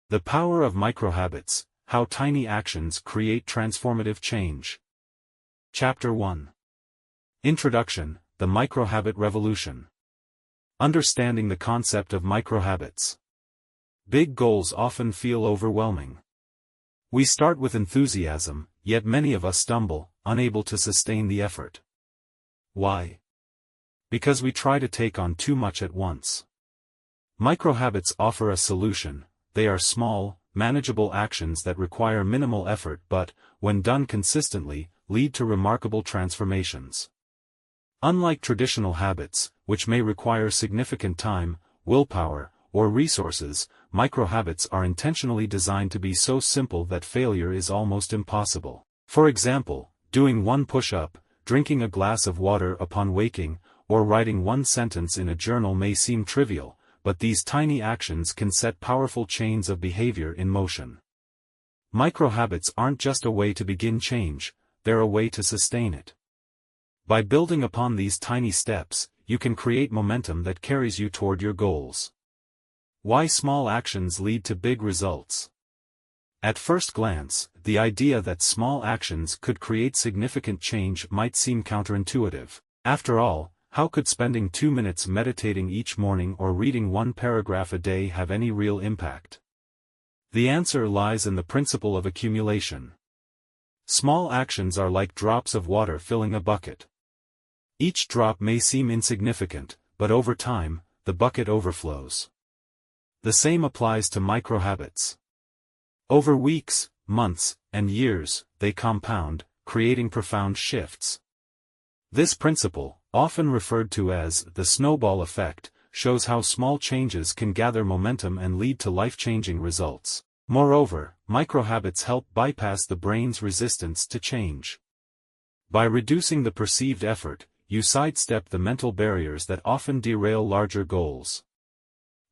The power of microhabits, how tiny actions create transformative change. Chapter 1. Introduction, the Microhabit Revolution. Understanding the concept of microhabits. Big goals often feel overwhelming. We start with enthusiasm, yet many of us stumble, unable to sustain the effort. Why? Because we try to take on too much at once. Microhabits offer a solution. They are small, manageable actions that require minimal effort but, when done consistently, lead to remarkable transformations. Unlike traditional habits, which may require significant time, willpower, or resources, microhabits are intentionally designed to be so simple that failure is almost impossible. For example, doing one push-up, drinking a glass of water upon waking, or writing one sentence in a journal may seem trivial, but these tiny actions can set powerful chains of behavior in motion. Microhabits aren't just a way to begin change, they're a way to sustain it. By building upon these tiny steps, you can create momentum that carries you toward your goals. Why small actions lead to big results? At first glance, the idea that small actions could create significant change might seem counterintuitive. After all, how could spending 2 minutes meditating each morning or reading one paragraph a day have any real impact? The answer lies in the principle of accumulation. Small actions are like drops of water filling a bucket. Each drop may seem insignificant, but over time, the bucket overflows. The same applies to microhabits. Over weeks, months, and years, they compound, creating profound shifts. This principle, often referred to as the snowball effect, shows how small changes can gather momentum and lead to life-changing results. Moreover, microhabits help bypass the brain's resistance to change. By reducing the perceived effort, you sidestep the mental barriers that often derail larger goals.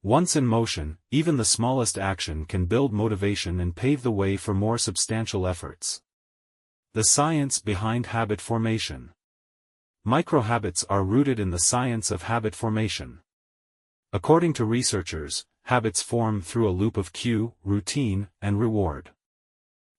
Once in motion, even the smallest action can build motivation and pave the way for more substantial efforts. The science behind habit formation. Microhabits are rooted in the science of habit formation. According to researchers, habits form through a loop of cue, routine, and reward.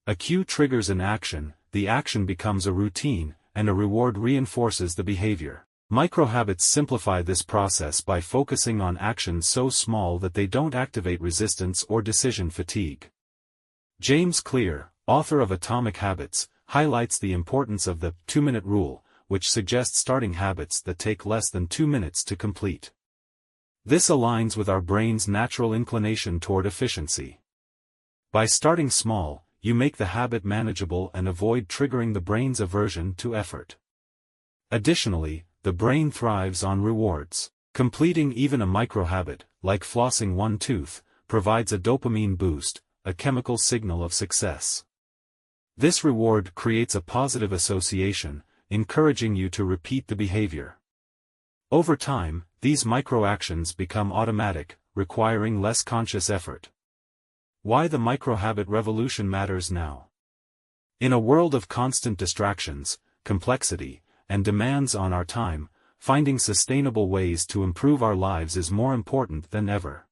A cue triggers an action, the action becomes a routine, and a reward reinforces the behavior. Microhabits simplify this process by focusing on actions so small that they don't activate resistance or decision fatigue. James Clear, author of Atomic Habits, highlights the importance of the 2-minute rule, which suggests starting habits that take less than 2 minutes to complete. This aligns with our brain's natural inclination toward efficiency. By starting small, you make the habit manageable and avoid triggering the brain's aversion to effort. Additionally, the brain thrives on rewards. Completing even a microhabit, like flossing one tooth, provides a dopamine boost, a chemical signal of success. This reward creates a positive association, encouraging you to repeat the behavior. Over time, these microactions become automatic, requiring less conscious effort. Why the microhabit revolution matters now. In a world of constant distractions, complexity, and demands on our time, finding sustainable ways to improve our lives is more important than ever.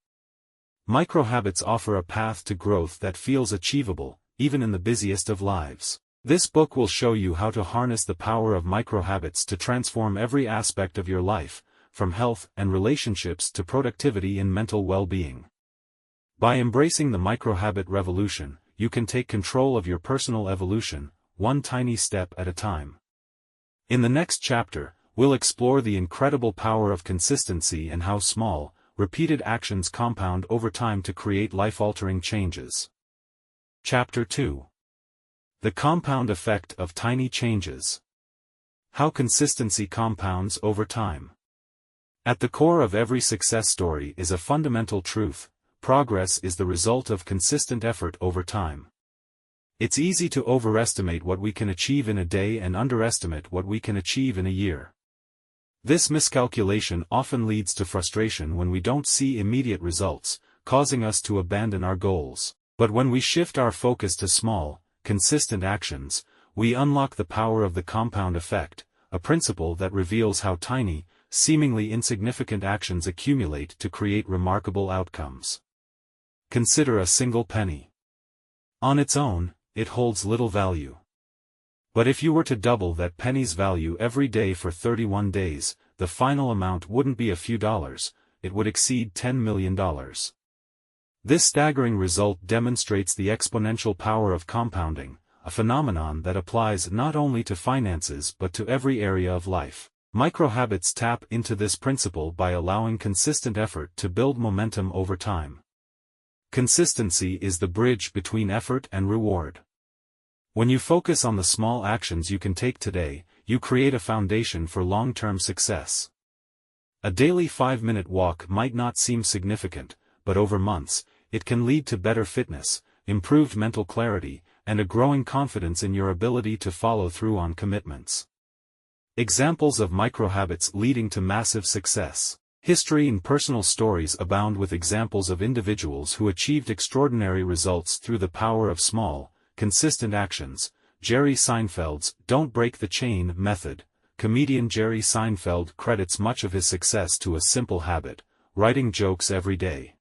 Microhabits offer a path to growth that feels achievable, even in the busiest of lives. This book will show you how to harness the power of microhabits to transform every aspect of your life, from health and relationships to productivity and mental well-being. By embracing the microhabit revolution, you can take control of your personal evolution, one tiny step at a time. In the next chapter, we'll explore the incredible power of consistency and how small, repeated actions compound over time to create life-altering changes. Chapter 2. The compound effect of tiny changes. How consistency compounds over time. At the core of every success story is a fundamental truth: progress is the result of consistent effort over time. It's easy to overestimate what we can achieve in a day and underestimate what we can achieve in a year. This miscalculation often leads to frustration when we don't see immediate results, causing us to abandon our goals. But when we shift our focus to small, consistent actions, we unlock the power of the compound effect, a principle that reveals how tiny, seemingly insignificant actions accumulate to create remarkable outcomes. Consider a single penny. On its own, it holds little value. But if you were to double that penny's value every day for 31 days, the final amount wouldn't be a few dollars, it would exceed $10 million. This staggering result demonstrates the exponential power of compounding, a phenomenon that applies not only to finances but to every area of life. Microhabits tap into this principle by allowing consistent effort to build momentum over time. Consistency is the bridge between effort and reward. When you focus on the small actions you can take today, you create a foundation for long-term success. A daily 5-minute walk might not seem significant, but over months, it can lead to better fitness, improved mental clarity, and a growing confidence in your ability to follow through on commitments. Examples of microhabits leading to massive success. History and personal stories abound with examples of individuals who achieved extraordinary results through the power of small, consistent actions. Jerry Seinfeld's "Don't Break the Chain" method. Comedian Jerry Seinfeld credits much of his success to a simple habit: writing jokes every day.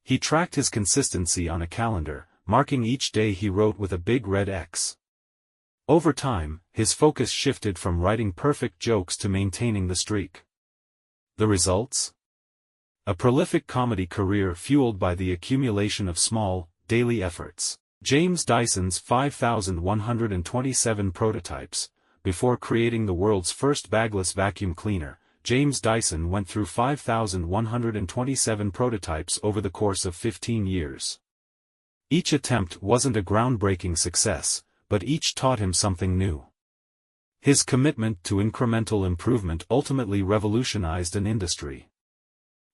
He tracked his consistency on a calendar, marking each day he wrote with a big red X. Over time, his focus shifted from writing perfect jokes to maintaining the streak. The results? A prolific comedy career fueled by the accumulation of small, daily efforts. James Dyson's 5,127 prototypes. Before creating the world's first bagless vacuum cleaner, James Dyson went through 5,127 prototypes over the course of 15 years. Each attempt wasn't a groundbreaking success, but each taught him something new. His commitment to incremental improvement ultimately revolutionized an industry.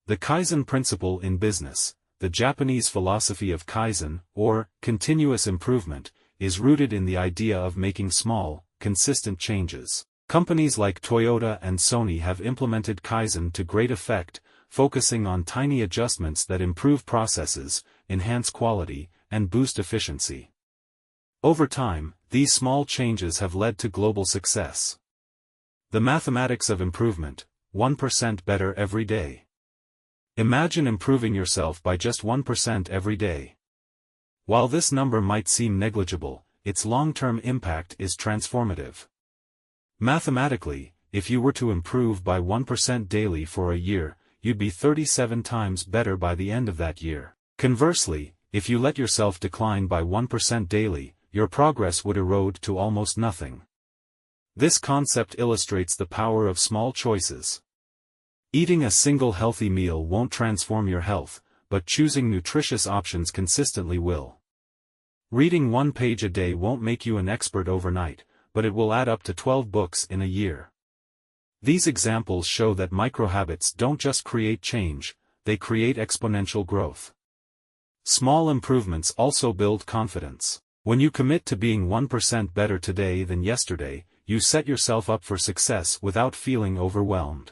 The Kaizen principle in business, the Japanese philosophy of Kaizen, or continuous improvement, is rooted in the idea of making small, consistent changes. Companies like Toyota and Sony have implemented Kaizen to great effect, focusing on tiny adjustments that improve processes, enhance quality, and boost efficiency. Over time, these small changes have led to global success. The mathematics of improvement: 1% better every day. Imagine improving yourself by just 1% every day. While this number might seem negligible, its long-term impact is transformative. Mathematically, if you were to improve by 1% daily for a year, you'd be 37 times better by the end of that year. Conversely, if you let yourself decline by 1% daily, your progress would erode to almost nothing. This concept illustrates the power of small choices. Eating a single healthy meal won't transform your health, but choosing nutritious options consistently will. Reading 1 page a day won't make you an expert overnight, but it will add up to 12 books in a year. These examples show that microhabits don't just create change, they create exponential growth. Small improvements also build confidence. When you commit to being 1% better today than yesterday, you set yourself up for success without feeling overwhelmed.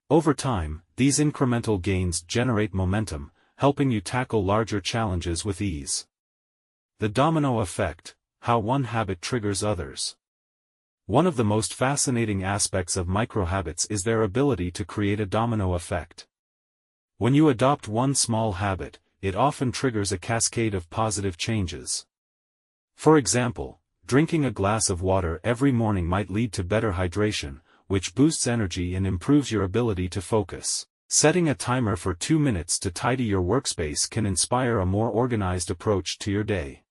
Over time, these incremental gains generate momentum, helping you tackle larger challenges with ease. The domino effect: how one habit triggers others. One of the most fascinating aspects of microhabits is their ability to create a domino effect. When you adopt one small habit, it often triggers a cascade of positive changes. For example, drinking a glass of water every morning might lead to better hydration, which boosts energy and improves your ability to focus. Setting a timer for 2 minutes to tidy your workspace can inspire a more organized approach to your day.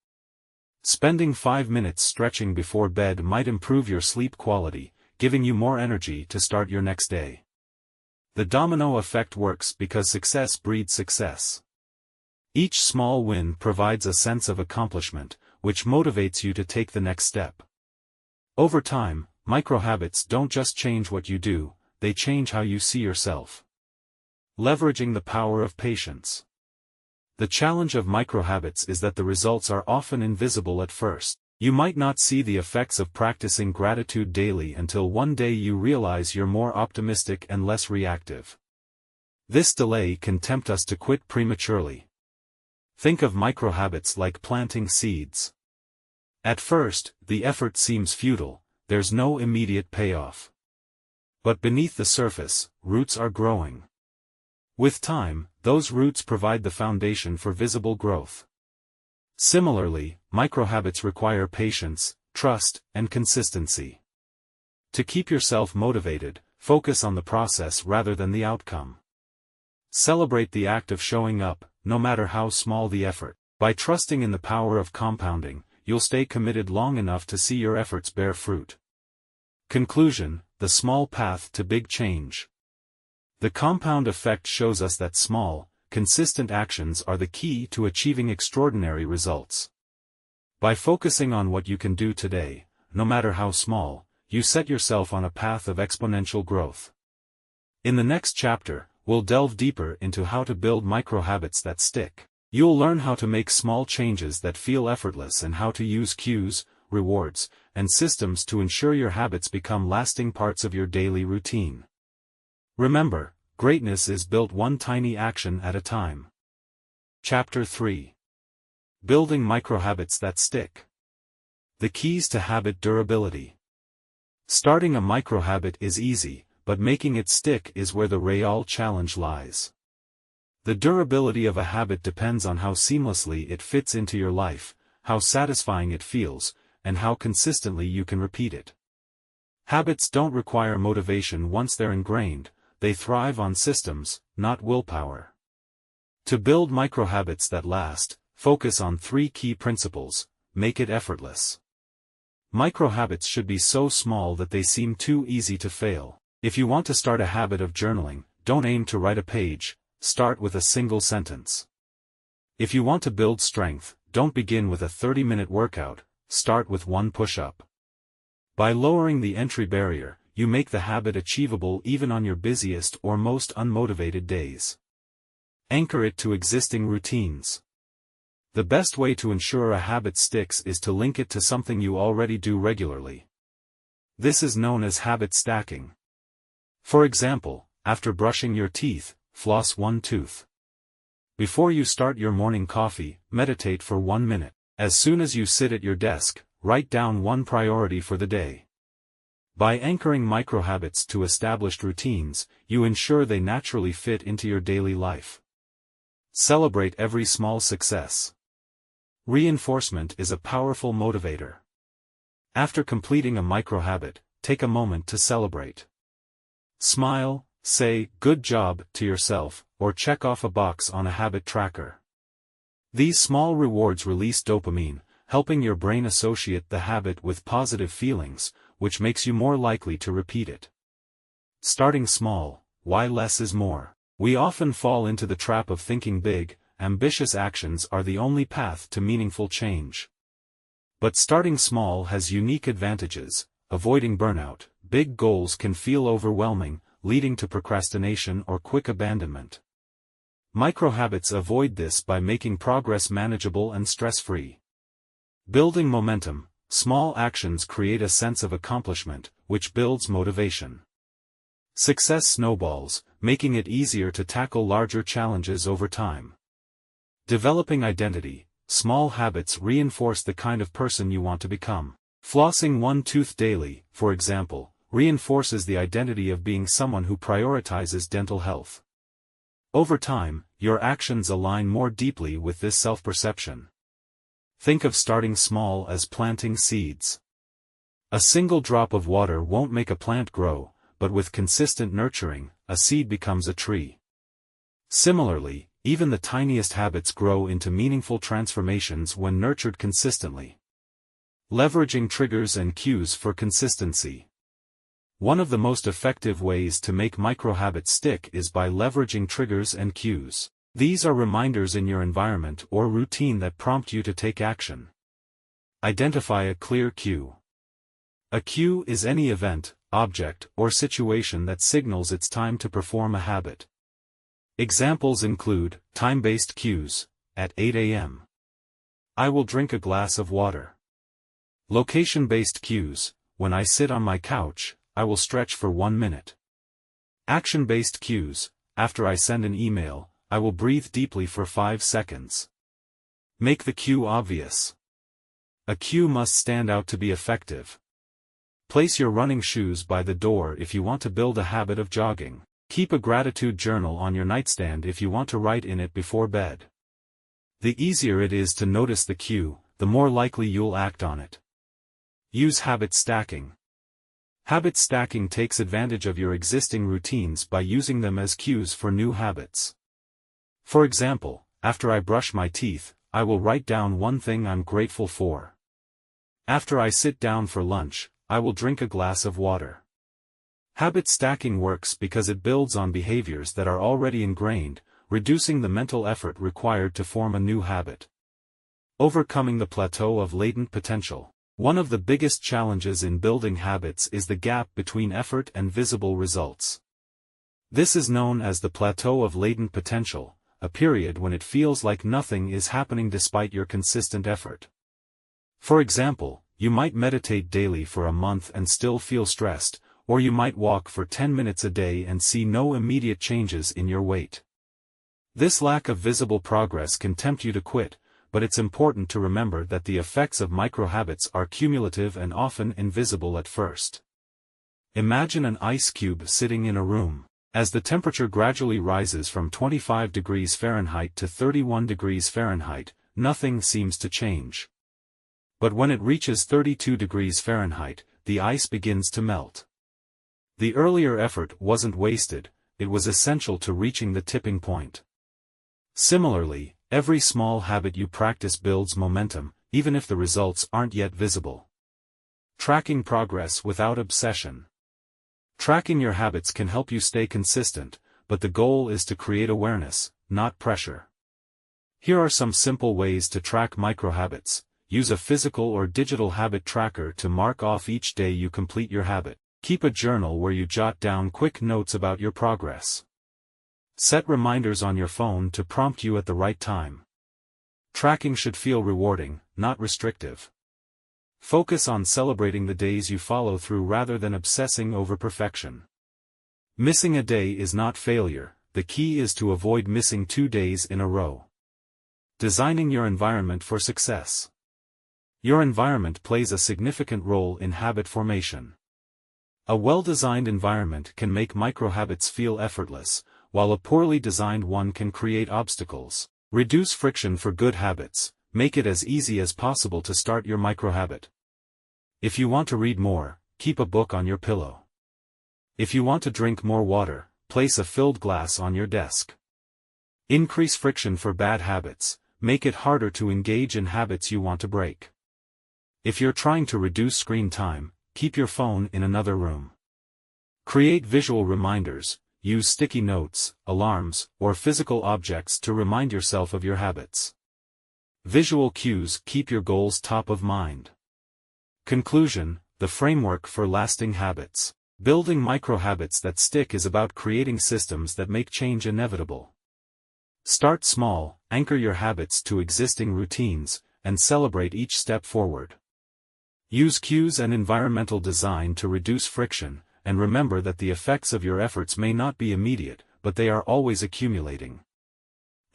Spending 5 minutes stretching before bed might improve your sleep quality, giving you more energy to start your next day. The domino effect works because success breeds success. Each small win provides a sense of accomplishment, which motivates you to take the next step. Over time, microhabits don't just change what you do, they change how you see yourself. Leveraging the power of patience. The challenge of microhabits is that the results are often invisible at first. You might not see the effects of practicing gratitude daily until one day you realize you're more optimistic and less reactive. This delay can tempt us to quit prematurely. Think of microhabits like planting seeds. At first, the effort seems futile, there's no immediate payoff. But beneath the surface, roots are growing. With time, those roots provide the foundation for visible growth. Similarly, microhabits require patience, trust, and consistency. To keep yourself motivated, focus on the process rather than the outcome. Celebrate the act of showing up, no matter how small the effort. By trusting in the power of compounding, you'll stay committed long enough to see your efforts bear fruit. Conclusion: the small path to big change. The compound effect shows us that small, consistent actions are the key to achieving extraordinary results. By focusing on what you can do today, no matter how small, you set yourself on a path of exponential growth. In the next chapter, we'll delve deeper into how to build microhabits that stick. You'll learn how to make small changes that feel effortless and how to use cues, rewards, and systems to ensure your habits become lasting parts of your daily routine. Remember, greatness is built one tiny action at a time. Chapter 3. Building microhabits that stick. The keys to habit durability. Starting a microhabit is easy, but making it stick is where the real challenge lies. The durability of a habit depends on how seamlessly it fits into your life, how satisfying it feels, and how consistently you can repeat it. Habits don't require motivation once they're ingrained, they thrive on systems, not willpower. To build microhabits that last, focus on 3 key principles. Make it effortless. Microhabits should be so small that they seem too easy to fail. If you want to start a habit of journaling, don't aim to write a page. Start with a single sentence. If you want to build strength, don't begin with a 30-minute workout, start with 1 push-up. By lowering the entry barrier, you make the habit achievable even on your busiest or most unmotivated days. Anchor it to existing routines. The best way to ensure a habit sticks is to link it to something you already do regularly. This is known as habit stacking. For example, after brushing your teeth, floss 1 tooth. Before you start your morning coffee, meditate for 1 minute. As soon as you sit at your desk, write down 1 priority for the day. By anchoring microhabits to established routines, you ensure they naturally fit into your daily life. Celebrate every small success. Reinforcement is a powerful motivator. After completing a microhabit, take a moment to celebrate. Smile, say, "Good job," to yourself, or check off a box on a habit tracker. These small rewards release dopamine, helping your brain associate the habit with positive feelings, which makes you more likely to repeat it. Starting small, why less is more? We often fall into the trap of thinking big, ambitious actions are the only path to meaningful change. But starting small has unique advantages. Avoiding burnout. Big goals can feel overwhelming, leading to procrastination or quick abandonment. Microhabits avoid this by making progress manageable and stress-free. Building momentum. Small actions create a sense of accomplishment, which builds motivation. Success snowballs, making it easier to tackle larger challenges over time. Developing identity. Small habits reinforce the kind of person you want to become. Flossing 1 tooth daily, for example, reinforces the identity of being someone who prioritizes dental health. Over time, your actions align more deeply with this self-perception. Think of starting small as planting seeds. A single drop of water won't make a plant grow, but with consistent nurturing, a seed becomes a tree. Similarly, even the tiniest habits grow into meaningful transformations when nurtured consistently. Leveraging triggers and cues for consistency. One of the most effective ways to make microhabits stick is by leveraging triggers and cues. These are reminders in your environment or routine that prompt you to take action. Identify a clear cue. A cue is any event, object, or situation that signals it's time to perform a habit. Examples include time-based cues. At 8 a.m. I will drink a glass of water. Location-based cues. When I sit on my couch, I will stretch for 1 minute. Action-based cues. After I send an email, I will breathe deeply for 5 seconds. Make the cue obvious. A cue must stand out to be effective. Place your running shoes by the door if you want to build a habit of jogging. Keep a gratitude journal on your nightstand if you want to write in it before bed. The easier it is to notice the cue, the more likely you'll act on it. Use habit stacking. Habit stacking takes advantage of your existing routines by using them as cues for new habits. For example, after I brush my teeth, I will write down one thing I'm grateful for. After I sit down for lunch, I will drink a glass of water. Habit stacking works because it builds on behaviors that are already ingrained, reducing the mental effort required to form a new habit. Overcoming the plateau of latent potential. One of the biggest challenges in building habits is the gap between effort and visible results. This is known as the plateau of latent potential, a period when it feels like nothing is happening despite your consistent effort. For example, you might meditate daily for a month and still feel stressed, or you might walk for 10 minutes a day and see no immediate changes in your weight. This lack of visible progress can tempt you to quit, but it's important to remember that the effects of microhabits are cumulative and often invisible at first. Imagine an ice cube sitting in a room. As the temperature gradually rises from 25 degrees Fahrenheit to 31 degrees Fahrenheit, nothing seems to change. But when it reaches 32 degrees Fahrenheit, the ice begins to melt. The earlier effort wasn't wasted, it was essential to reaching the tipping point. Similarly, every small habit you practice builds momentum, even if the results aren't yet visible. Tracking progress without obsession. Tracking your habits can help you stay consistent, but the goal is to create awareness, not pressure. Here are some simple ways to track microhabits. Use a physical or digital habit tracker to mark off each day you complete your habit. Keep a journal where you jot down quick notes about your progress. Set reminders on your phone to prompt you at the right time. Tracking should feel rewarding, not restrictive. Focus on celebrating the days you follow through rather than obsessing over perfection. Missing a day is not failure, the key is to avoid missing 2 days in a row. Designing your environment for success. Your environment plays a significant role in habit formation. A well-designed environment can make microhabits feel effortless, while a poorly designed one can create obstacles. Reduce friction for good habits. Make it as easy as possible to start your microhabit. If you want to read more, keep a book on your pillow. If you want to drink more water, place a filled glass on your desk. Increase friction for bad habits. Make it harder to engage in habits you want to break. If you're trying to reduce screen time, keep your phone in another room. Create visual reminders. Use sticky notes, alarms, or physical objects to remind yourself of your habits. Visual cues keep your goals top of mind. Conclusion: the framework for lasting habits. Building microhabits that stick is about creating systems that make change inevitable. Start small, anchor your habits to existing routines, and celebrate each step forward. Use cues and environmental design to reduce friction, and remember that the effects of your efforts may not be immediate, but they are always accumulating.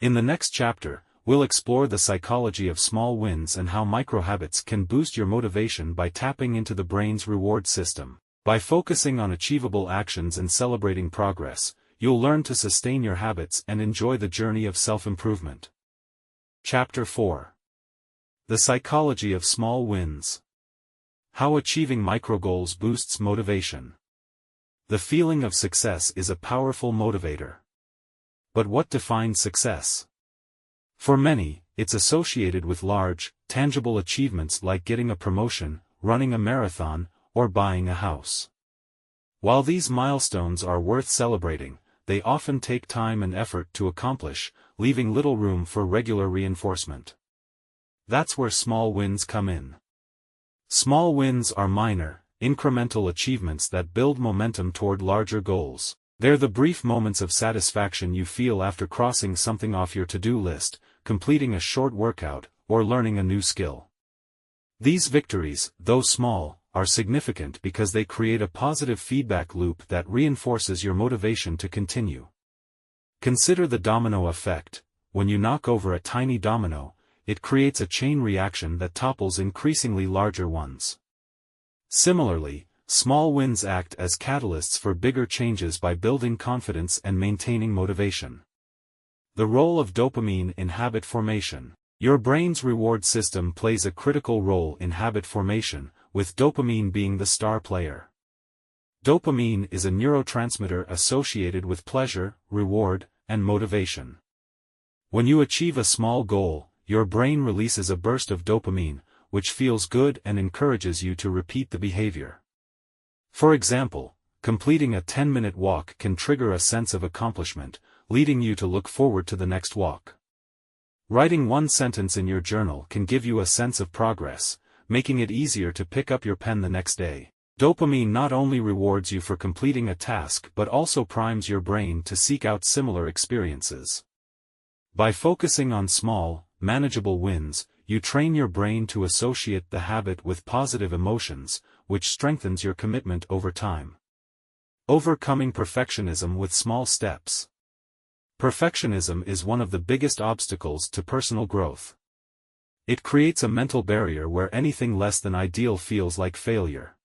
In the next chapter, we'll explore the psychology of small wins and how microhabits can boost your motivation by tapping into the brain's reward system. By focusing on achievable actions and celebrating progress, you'll learn to sustain your habits and enjoy the journey of self-improvement. Chapter 4. The Psychology of Small Wins. How achieving microgoals boosts motivation. The feeling of success is a powerful motivator. But what defines success? For many, it's associated with large, tangible achievements like getting a promotion, running a marathon, or buying a house. While these milestones are worth celebrating, they often take time and effort to accomplish, leaving little room for regular reinforcement. That's where small wins come in. Small wins are minor, incremental achievements that build momentum toward larger goals. They're the brief moments of satisfaction you feel after crossing something off your to-do list, completing a short workout, or learning a new skill. These victories, though small, are significant because they create a positive feedback loop that reinforces your motivation to continue. Consider the domino effect. When you knock over a tiny domino, it creates a chain reaction that topples increasingly larger ones. Similarly, small wins act as catalysts for bigger changes by building confidence and maintaining motivation. The role of dopamine in habit formation. Your brain's reward system plays a critical role in habit formation, with dopamine being the star player. Dopamine is a neurotransmitter associated with pleasure, reward, and motivation. When you achieve a small goal, your brain releases a burst of dopamine, which feels good and encourages you to repeat the behavior. For example, completing a 10-minute walk can trigger a sense of accomplishment, leading you to look forward to the next walk. Writing one sentence in your journal can give you a sense of progress, making it easier to pick up your pen the next day. Dopamine not only rewards you for completing a task but also primes your brain to seek out similar experiences. By focusing on small, manageable wins, you train your brain to associate the habit with positive emotions, which strengthens your commitment over time. Overcoming perfectionism with small steps. Perfectionism is one of the biggest obstacles to personal growth. It creates a mental barrier where anything less than ideal feels like failure.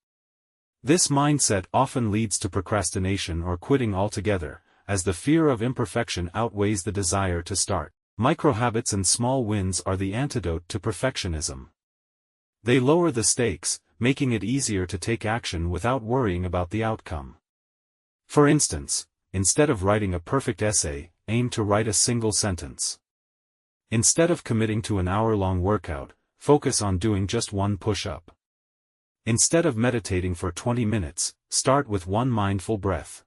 This mindset often leads to procrastination or quitting altogether, as the fear of imperfection outweighs the desire to start. Microhabits and small wins are the antidote to perfectionism. They lower the stakes, making it easier to take action without worrying about the outcome. For instance, instead of writing a perfect essay, aim to write a single sentence. Instead of committing to an hour-long workout, focus on doing just one push-up. Instead of meditating for 20 minutes, start with one mindful breath.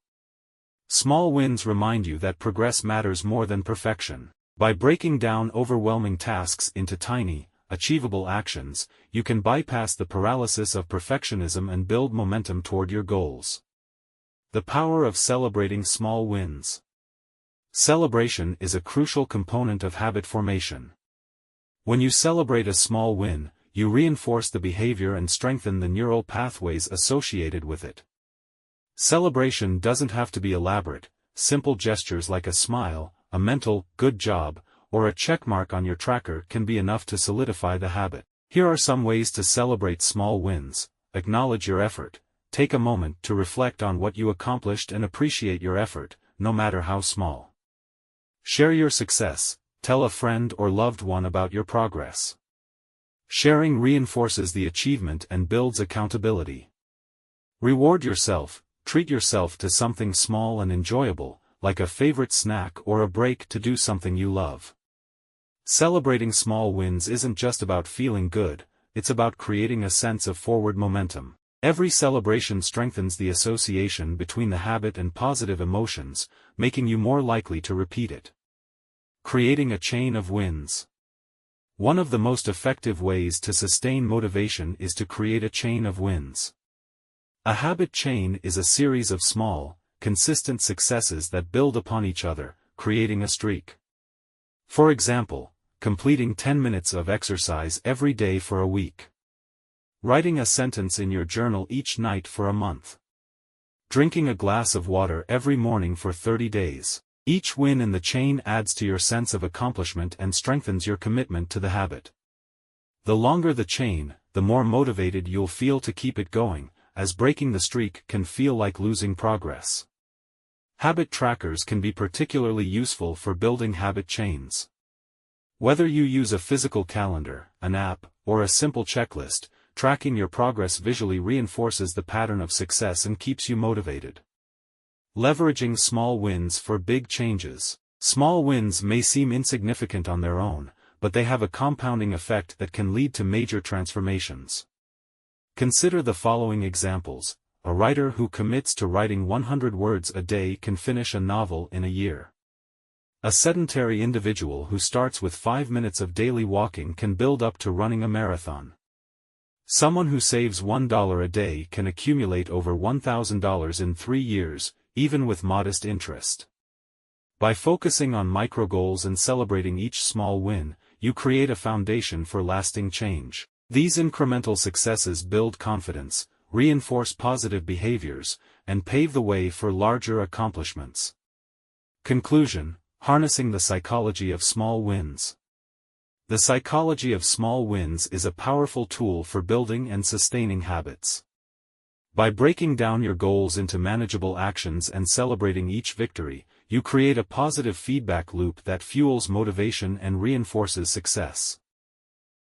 Small wins remind you that progress matters more than perfection. By breaking down overwhelming tasks into tiny, achievable actions, you can bypass the paralysis of perfectionism and build momentum toward your goals. The power of celebrating small wins. Celebration is a crucial component of habit formation. When you celebrate a small win, you reinforce the behavior and strengthen the neural pathways associated with it. Celebration doesn't have to be elaborate. Simple gestures like a smile, a mental "good job," or a checkmark on your tracker can be enough to solidify the habit. Here are some ways to celebrate small wins. Acknowledge your effort. Take a moment to reflect on what you accomplished and appreciate your effort, no matter how small. Share your success. Tell a friend or loved one about your progress. Sharing reinforces the achievement and builds accountability. Reward yourself. Treat yourself to something small and enjoyable, like a favorite snack or a break to do something you love. Celebrating small wins isn't just about feeling good, it's about creating a sense of forward momentum. Every celebration strengthens the association between the habit and positive emotions, making you more likely to repeat it. Creating a chain of wins. One of the most effective ways to sustain motivation is to create a chain of wins. A habit chain is a series of small, consistent successes that build upon each other, creating a streak. For example, completing 10 minutes of exercise every day for a week. Writing a sentence in your journal each night for a month. Drinking a glass of water every morning for 30 days. Each win in the chain adds to your sense of accomplishment and strengthens your commitment to the habit. The longer the chain, the more motivated you'll feel to keep it going, as breaking the streak can feel like losing progress. Habit trackers can be particularly useful for building habit chains. Whether you use a physical calendar, an app, or a simple checklist, tracking your progress visually reinforces the pattern of success and keeps you motivated. Leveraging small wins for big changes. Small wins may seem insignificant on their own, but they have a compounding effect that can lead to major transformations. Consider the following examples. A writer who commits to writing 100 words a day can finish a novel in a year. A sedentary individual who starts with 5 minutes of daily walking can build up to running a marathon. Someone who saves $1 a day can accumulate over $1,000 in 3 years, even with modest interest. By focusing on micro goals and celebrating each small win, you create a foundation for lasting change. These incremental successes build confidence, reinforce positive behaviors, and pave the way for larger accomplishments. Conclusion: harnessing the psychology of small wins. The psychology of small wins is a powerful tool for building and sustaining habits. By breaking down your goals into manageable actions and celebrating each victory, you create a positive feedback loop that fuels motivation and reinforces success.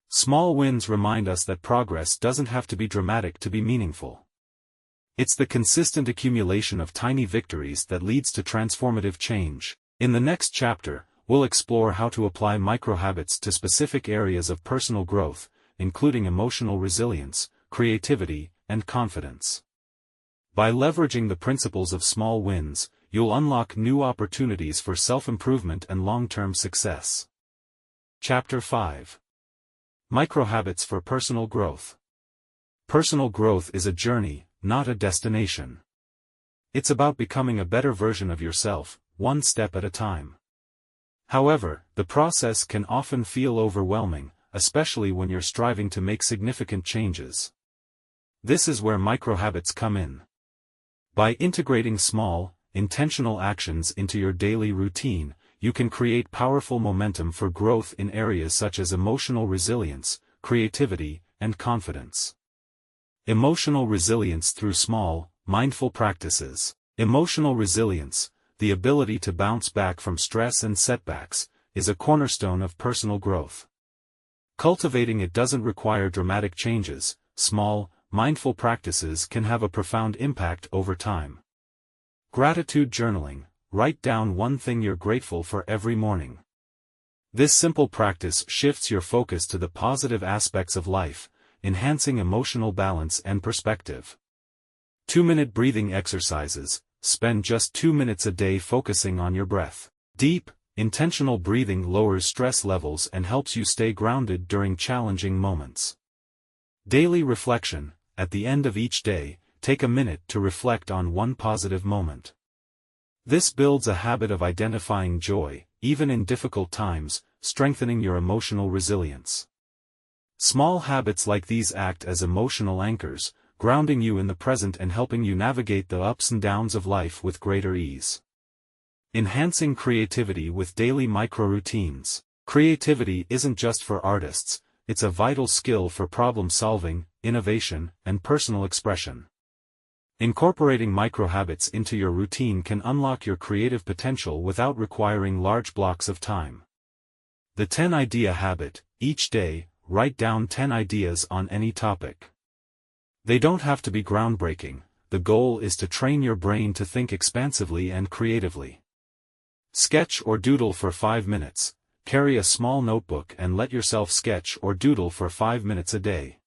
Small wins remind us that progress doesn't have to be dramatic to be meaningful. It's the consistent accumulation of tiny victories that leads to transformative change. In the next chapter, we'll explore how to apply microhabits to specific areas of personal growth, including emotional resilience, creativity, and confidence. By leveraging the principles of small wins, you'll unlock new opportunities for self-improvement and long-term success. Chapter 5. Microhabits for personal growth. Personal growth is a journey, not a destination. It's about becoming a better version of yourself, one step at a time. However, the process can often feel overwhelming, especially when you're striving to make significant changes. This is where microhabits come in. By integrating small, intentional actions into your daily routine, you can create powerful momentum for growth in areas such as emotional resilience, creativity, and confidence. Emotional resilience through small, mindful practices. Emotional resilience, the ability to bounce back from stress and setbacks, is a cornerstone of personal growth. Cultivating it doesn't require dramatic changes. Small, mindful practices can have a profound impact over time. Gratitude journaling. Write down one thing you're grateful for every morning. This simple practice shifts your focus to the positive aspects of life, enhancing emotional balance and perspective. 2-minute breathing exercises. Spend just 2 minutes a day focusing on your breath. Deep, intentional breathing lowers stress levels and helps you stay grounded during challenging moments. Daily reflection. At the end of each day, take a minute to reflect on one positive moment. This builds a habit of identifying joy, even in difficult times, strengthening your emotional resilience. Small habits like these act as emotional anchors, grounding you in the present and helping you navigate the ups and downs of life with greater ease. Enhancing creativity with daily micro-routines. Creativity isn't just for artists, it's a vital skill for problem-solving, innovation, and personal expression. Incorporating microhabits into your routine can unlock your creative potential without requiring large blocks of time. The 10-idea habit. Each day, write down 10 ideas on any topic. They don't have to be groundbreaking, the goal is to train your brain to think expansively and creatively. Sketch or doodle for 5 minutes. Carry a small notebook and let yourself sketch or doodle for 5 minutes a day.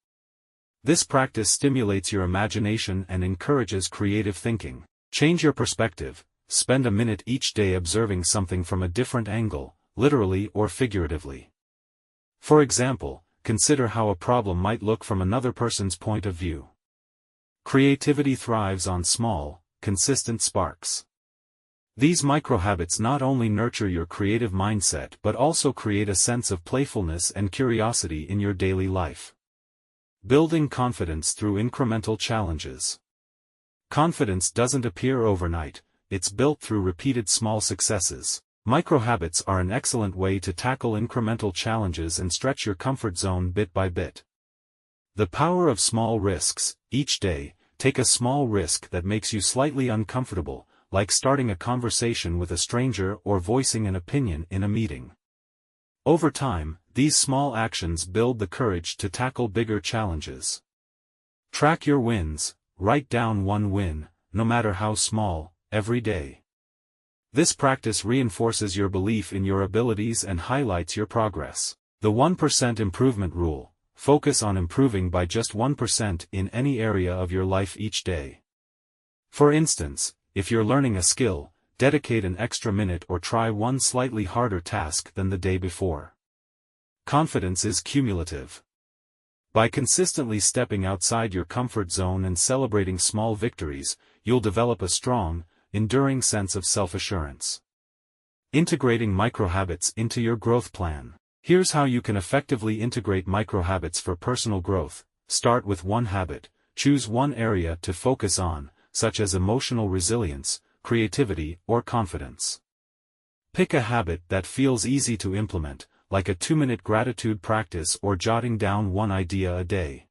This practice stimulates your imagination and encourages creative thinking. Change your perspective. Spend a minute each day observing something from a different angle, literally or figuratively. For example, consider how a problem might look from another person's point of view. Creativity thrives on small, consistent sparks. These microhabits not only nurture your creative mindset but also create a sense of playfulness and curiosity in your daily life. Building confidence through incremental challenges. Confidence doesn't appear overnight, it's built through repeated small successes. Microhabits are an excellent way to tackle incremental challenges and stretch your comfort zone bit by bit. The power of small risks. Each day, take a small risk that makes you slightly uncomfortable, like starting a conversation with a stranger or voicing an opinion in a meeting. Over time, these small actions build the courage to tackle bigger challenges. Track your wins. Write down one win, no matter how small, every day. This practice reinforces your belief in your abilities and highlights your progress. The 1% improvement rule. Focus on improving by just 1% in any area of your life each day. For instance, if you're learning a skill, dedicate an extra minute or try one slightly harder task than the day before. Confidence is cumulative. By consistently stepping outside your comfort zone and celebrating small victories, you'll develop a strong, enduring sense of self-assurance. Integrating microhabits into your growth plan. Here's how you can effectively integrate microhabits for personal growth. Start with one habit. Choose one area to focus on, such as emotional resilience, creativity, or confidence. Pick a habit that feels easy to implement, like a 2-minute gratitude practice or jotting down one idea a day.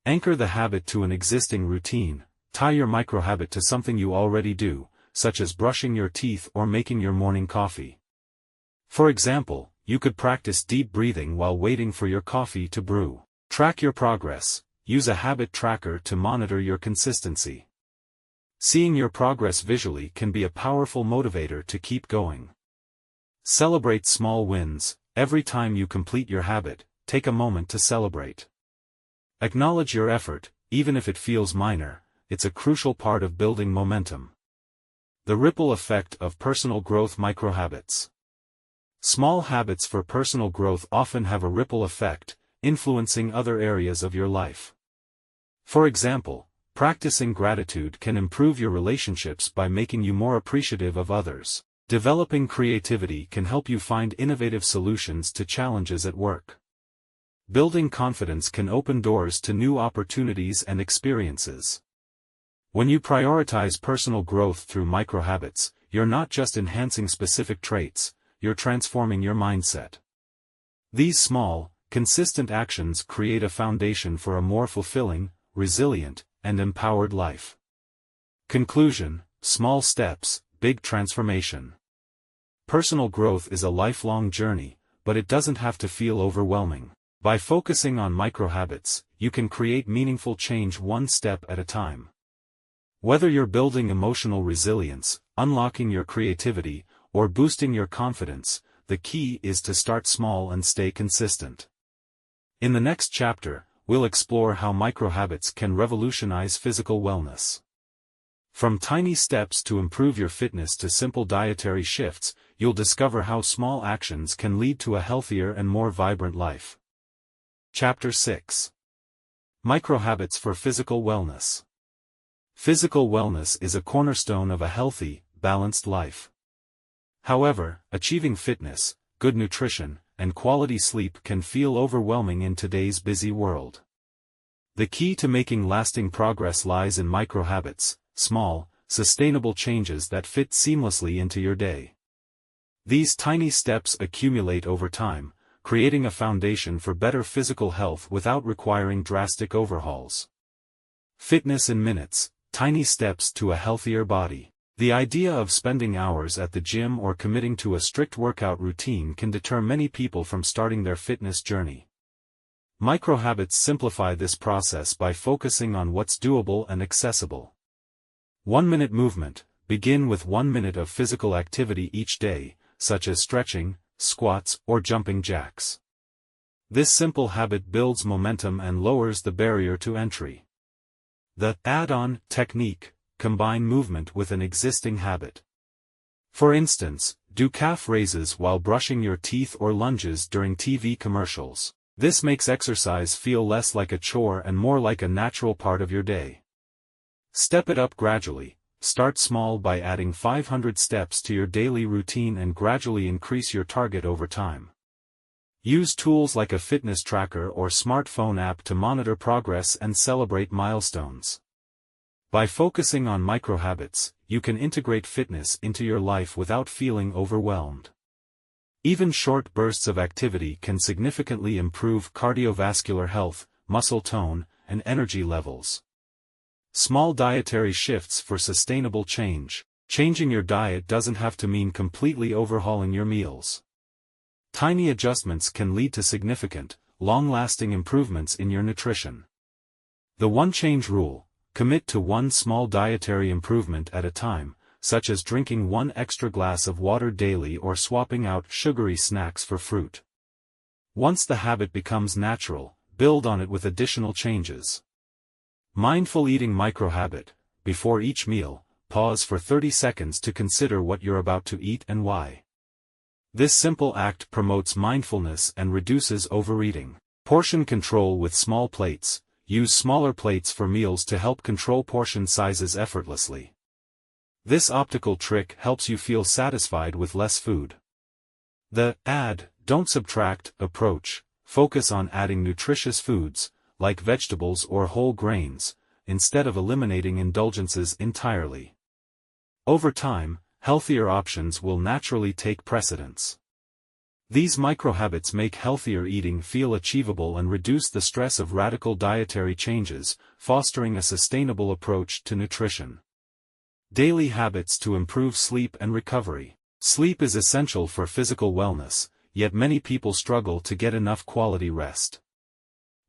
Anchor the habit to an existing routine. Tie your microhabit to something you already do, such as brushing your teeth or making your morning coffee. For example, you could practice deep breathing while waiting for your coffee to brew. Track your progress. Use a habit tracker to monitor your consistency. Seeing your progress visually can be a powerful motivator to keep going. Celebrate small wins. Every time you complete your habit, take a moment to celebrate. Acknowledge your effort, even if it feels minor. It's a crucial part of building momentum. The ripple effect of personal growth microhabits. Small habits for personal growth often have a ripple effect, influencing other areas of your life. For example, practicing gratitude can improve your relationships by making you more appreciative of others. Developing creativity can help you find innovative solutions to challenges at work. Building confidence can open doors to new opportunities and experiences. When you prioritize personal growth through microhabits, you're not just enhancing specific traits, you're transforming your mindset. These small, consistent actions create a foundation for a more fulfilling, resilient, and empowered life. Conclusion: small steps, big transformation. Personal growth is a lifelong journey, but it doesn't have to feel overwhelming. By focusing on microhabits, you can create meaningful change one step at a time. Whether you're building emotional resilience, unlocking your creativity, or boosting your confidence, the key is to start small and stay consistent. In the next chapter, we'll explore how microhabits can revolutionize physical wellness. From tiny steps to improve your fitness to simple dietary shifts, you'll discover how small actions can lead to a healthier and more vibrant life. Chapter 6. Microhabits for physical wellness. Physical wellness is a cornerstone of a healthy, balanced life. However, achieving fitness, good nutrition, and quality sleep can feel overwhelming in today's busy world. The key to making lasting progress lies in microhabits, small, sustainable changes that fit seamlessly into your day. These tiny steps accumulate over time, creating a foundation for better physical health without requiring drastic overhauls. Fitness in minutes. Tiny steps to a healthier body. The idea of spending hours at the gym or committing to a strict workout routine can deter many people from starting their fitness journey. Microhabits simplify this process by focusing on what's doable and accessible. 1-minute movement. Begin with 1 minute of physical activity each day, such as stretching, squats, or jumping jacks. This simple habit builds momentum and lowers the barrier to entry. The add-on technique. Combine movement with an existing habit. For instance, do calf raises while brushing your teeth or lunges during TV commercials. This makes exercise feel less like a chore and more like a natural part of your day. Step it up gradually. Start small by adding 500 steps to your daily routine and gradually increase your target over time. Use tools like a fitness tracker or smartphone app to monitor progress and celebrate milestones. By focusing on microhabits, you can integrate fitness into your life without feeling overwhelmed. Even short bursts of activity can significantly improve cardiovascular health, muscle tone, and energy levels. Small dietary shifts for sustainable change. Changing your diet doesn't have to mean completely overhauling your meals. Tiny adjustments can lead to significant, long-lasting improvements in your nutrition. The one-change rule. Commit to one small dietary improvement at a time, such as drinking 1 extra glass of water daily or swapping out sugary snacks for fruit. Once the habit becomes natural, build on it with additional changes. Mindful eating microhabit. Before each meal, pause for 30 seconds to consider what you're about to eat and why. This simple act promotes mindfulness and reduces overeating. Portion control with small plates. Use smaller plates for meals to help control portion sizes effortlessly. This optical trick helps you feel satisfied with less food. The add, don't subtract approach. Focus on adding nutritious foods, like vegetables or whole grains, instead of eliminating indulgences entirely. Over time, healthier options will naturally take precedence. These microhabits make healthier eating feel achievable and reduce the stress of radical dietary changes, fostering a sustainable approach to nutrition. Daily habits to improve sleep and recovery. Sleep is essential for physical wellness, yet many people struggle to get enough quality rest.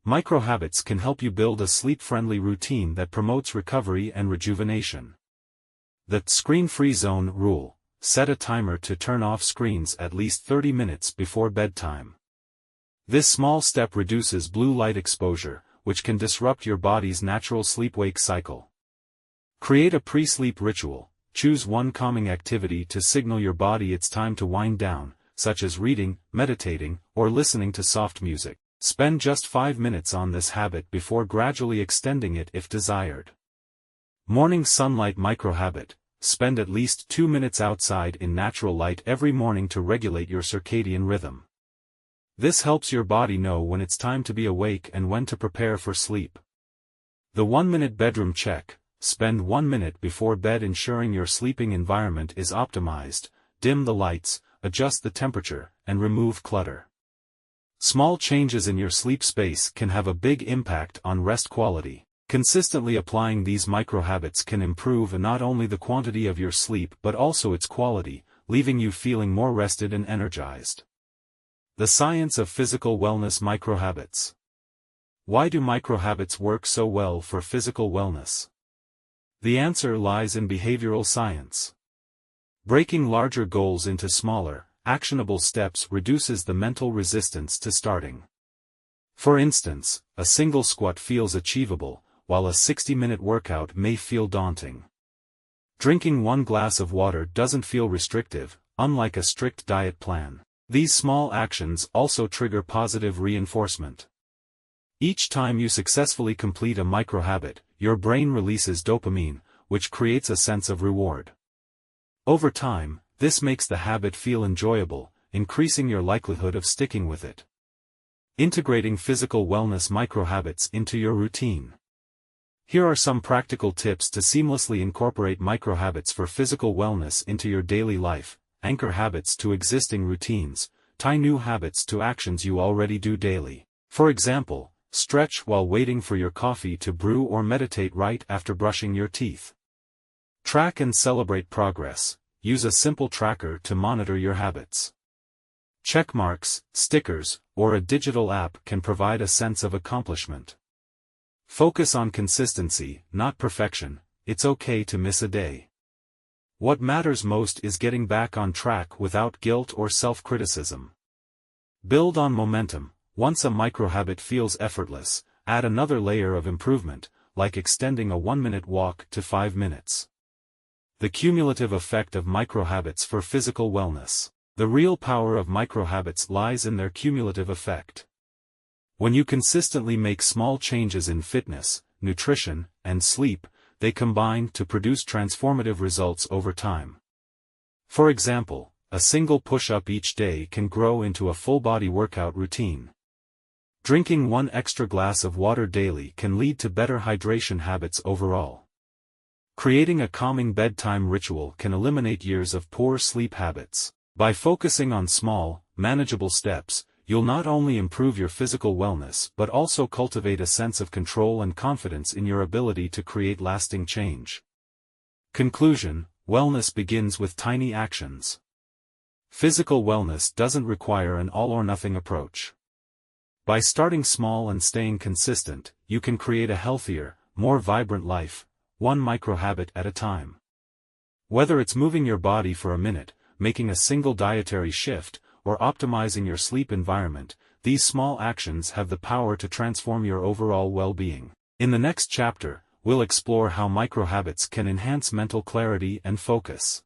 Microhabits can help you build a sleep-friendly routine that promotes recovery and rejuvenation. The screen-free zone rule. Set a timer to turn off screens at least 30 minutes before bedtime. This small step reduces blue light exposure, which can disrupt your body's natural sleep-wake cycle. Create a pre-sleep ritual. Choose one calming activity to signal your body it's time to wind down, such as reading, meditating, or listening to soft music. Spend just 5 minutes on this habit before gradually extending it if desired. Morning sunlight microhabit. Spend at least 2 minutes outside in natural light every morning to regulate your circadian rhythm. This helps your body know when it's time to be awake and when to prepare for sleep. The 1-minute bedroom check. Spend 1 minute before bed ensuring your sleeping environment is optimized, dim the lights, adjust the temperature, and remove clutter. Small changes in your sleep space can have a big impact on rest quality. Consistently applying these microhabits can improve not only the quantity of your sleep but also its quality, leaving you feeling more rested and energized. The science of physical wellness microhabits. Why do microhabits work so well for physical wellness? The answer lies in behavioral science. Breaking larger goals into smaller, actionable steps reduces the mental resistance to starting. For instance, a single squat feels achievable, while a 60-minute workout may feel daunting. Drinking 1 glass of water doesn't feel restrictive, unlike a strict diet plan. These small actions also trigger positive reinforcement. Each time you successfully complete a microhabit, your brain releases dopamine, which creates a sense of reward. Over time, this makes the habit feel enjoyable, increasing your likelihood of sticking with it. Integrating physical wellness microhabits into your routine. Here are some practical tips to seamlessly incorporate microhabits for physical wellness into your daily life. Anchor habits to existing routines. Tie new habits to actions you already do daily. For example, stretch while waiting for your coffee to brew or meditate right after brushing your teeth. Track and celebrate progress. Use a simple tracker to monitor your habits. Checkmarks, stickers, or a digital app can provide a sense of accomplishment. Focus on consistency, not perfection. It's okay to miss a day. What matters most is getting back on track without guilt or self-criticism. Build on momentum. Once a microhabit feels effortless, add another layer of improvement, like extending a 1-minute walk to 5 minutes. The cumulative effect of microhabits for physical wellness. The real power of microhabits lies in their cumulative effect. When you consistently make small changes in fitness, nutrition, and sleep, they combine to produce transformative results over time. For example, a single push-up each day can grow into a full-body workout routine. Drinking 1 extra glass of water daily can lead to better hydration habits overall. Creating a calming bedtime ritual can eliminate years of poor sleep habits. By focusing on small, manageable steps, you'll not only improve your physical wellness but also cultivate a sense of control and confidence in your ability to create lasting change. Conclusion: wellness begins with tiny actions. Physical wellness doesn't require an all-or-nothing approach. By starting small and staying consistent, you can create a healthier, more vibrant life, one microhabit at a time. Whether it's moving your body for a minute, making a single dietary shift, or optimizing your sleep environment, these small actions have the power to transform your overall well-being. In the next chapter, we'll explore how microhabits can enhance mental clarity and focus.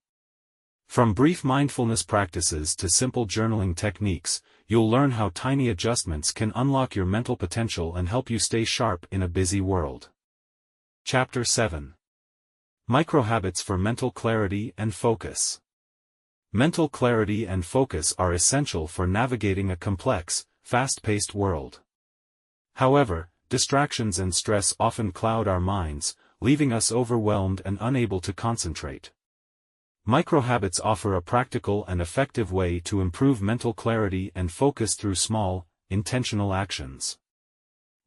From brief mindfulness practices to simple journaling techniques, you'll learn how tiny adjustments can unlock your mental potential and help you stay sharp in a busy world. Chapter 7. Microhabits for mental clarity and focus. Mental clarity and focus are essential for navigating a complex, fast-paced world. However, distractions and stress often cloud our minds, leaving us overwhelmed and unable to concentrate. Microhabits offer a practical and effective way to improve mental clarity and focus through small, intentional actions.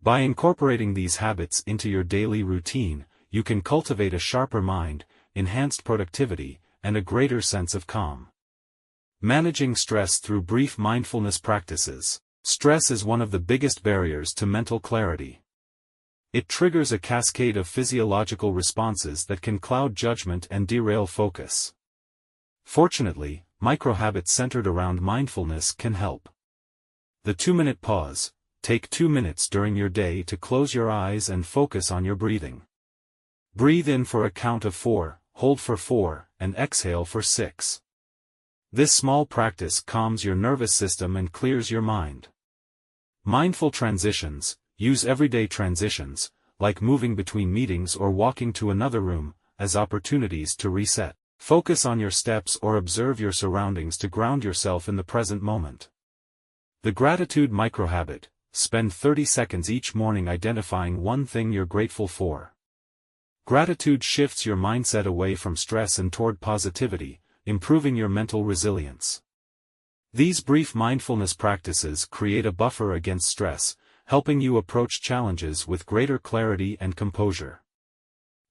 By incorporating these habits into your daily routine, you can cultivate a sharper mind, enhanced productivity, and a greater sense of calm. Managing stress through brief mindfulness practices. Stress is one of the biggest barriers to mental clarity. It triggers a cascade of physiological responses that can cloud judgment and derail focus. Fortunately, microhabits centered around mindfulness can help. The 2-minute pause. Take 2 minutes during your day to close your eyes and focus on your breathing. Breathe in for a count of 4, hold for 4, and exhale for 6. This small practice calms your nervous system and clears your mind. Mindful transitions. Use everyday transitions, like moving between meetings or walking to another room, as opportunities to reset. Focus on your steps or observe your surroundings to ground yourself in the present moment. The gratitude microhabit. Spend 30 seconds each morning identifying one thing you're grateful for. Gratitude shifts your mindset away from stress and toward positivity, improving your mental resilience. These brief mindfulness practices create a buffer against stress, helping you approach challenges with greater clarity and composure.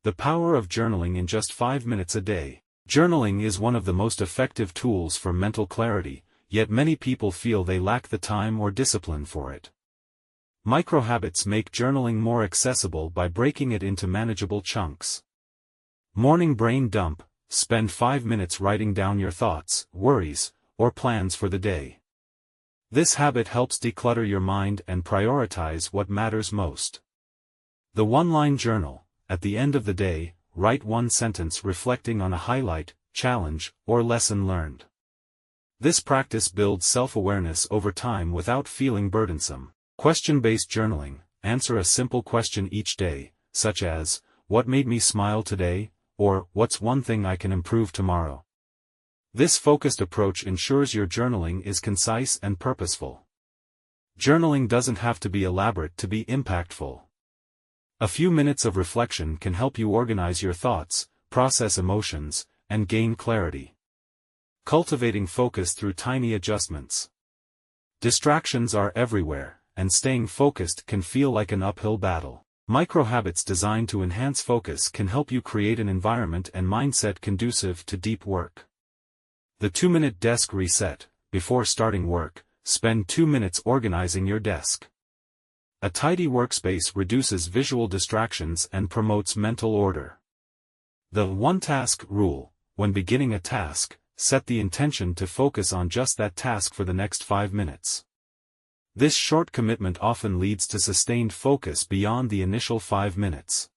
The power of journaling in just 5 minutes a day. Journaling is one of the most effective tools for mental clarity, yet many people feel they lack the time or discipline for it. Microhabits make journaling more accessible by breaking it into manageable chunks. Morning brain dump. Spend 5 minutes writing down your thoughts, worries, or plans for the day. This habit helps declutter your mind and prioritize what matters most. The one-line journal. At the end of the day, write one sentence reflecting on a highlight, challenge, or lesson learned. This practice builds self-awareness over time without feeling burdensome. Question-based journaling. Answer a simple question each day, such as, "What made me smile today?" or "What's one thing I can improve tomorrow?" This focused approach ensures your journaling is concise and purposeful. Journaling doesn't have to be elaborate to be impactful. A few minutes of reflection can help you organize your thoughts, process emotions, and gain clarity. Cultivating focus through tiny adjustments. Distractions are everywhere, and staying focused can feel like an uphill battle. Microhabits designed to enhance focus can help you create an environment and mindset conducive to deep work. The 2-minute desk reset. Before starting work, spend 2 minutes organizing your desk. A tidy workspace reduces visual distractions and promotes mental order. The one-task rule. When beginning a task, set the intention to focus on just that task for the next 5 minutes. This short commitment often leads to sustained focus beyond the initial 5 minutes.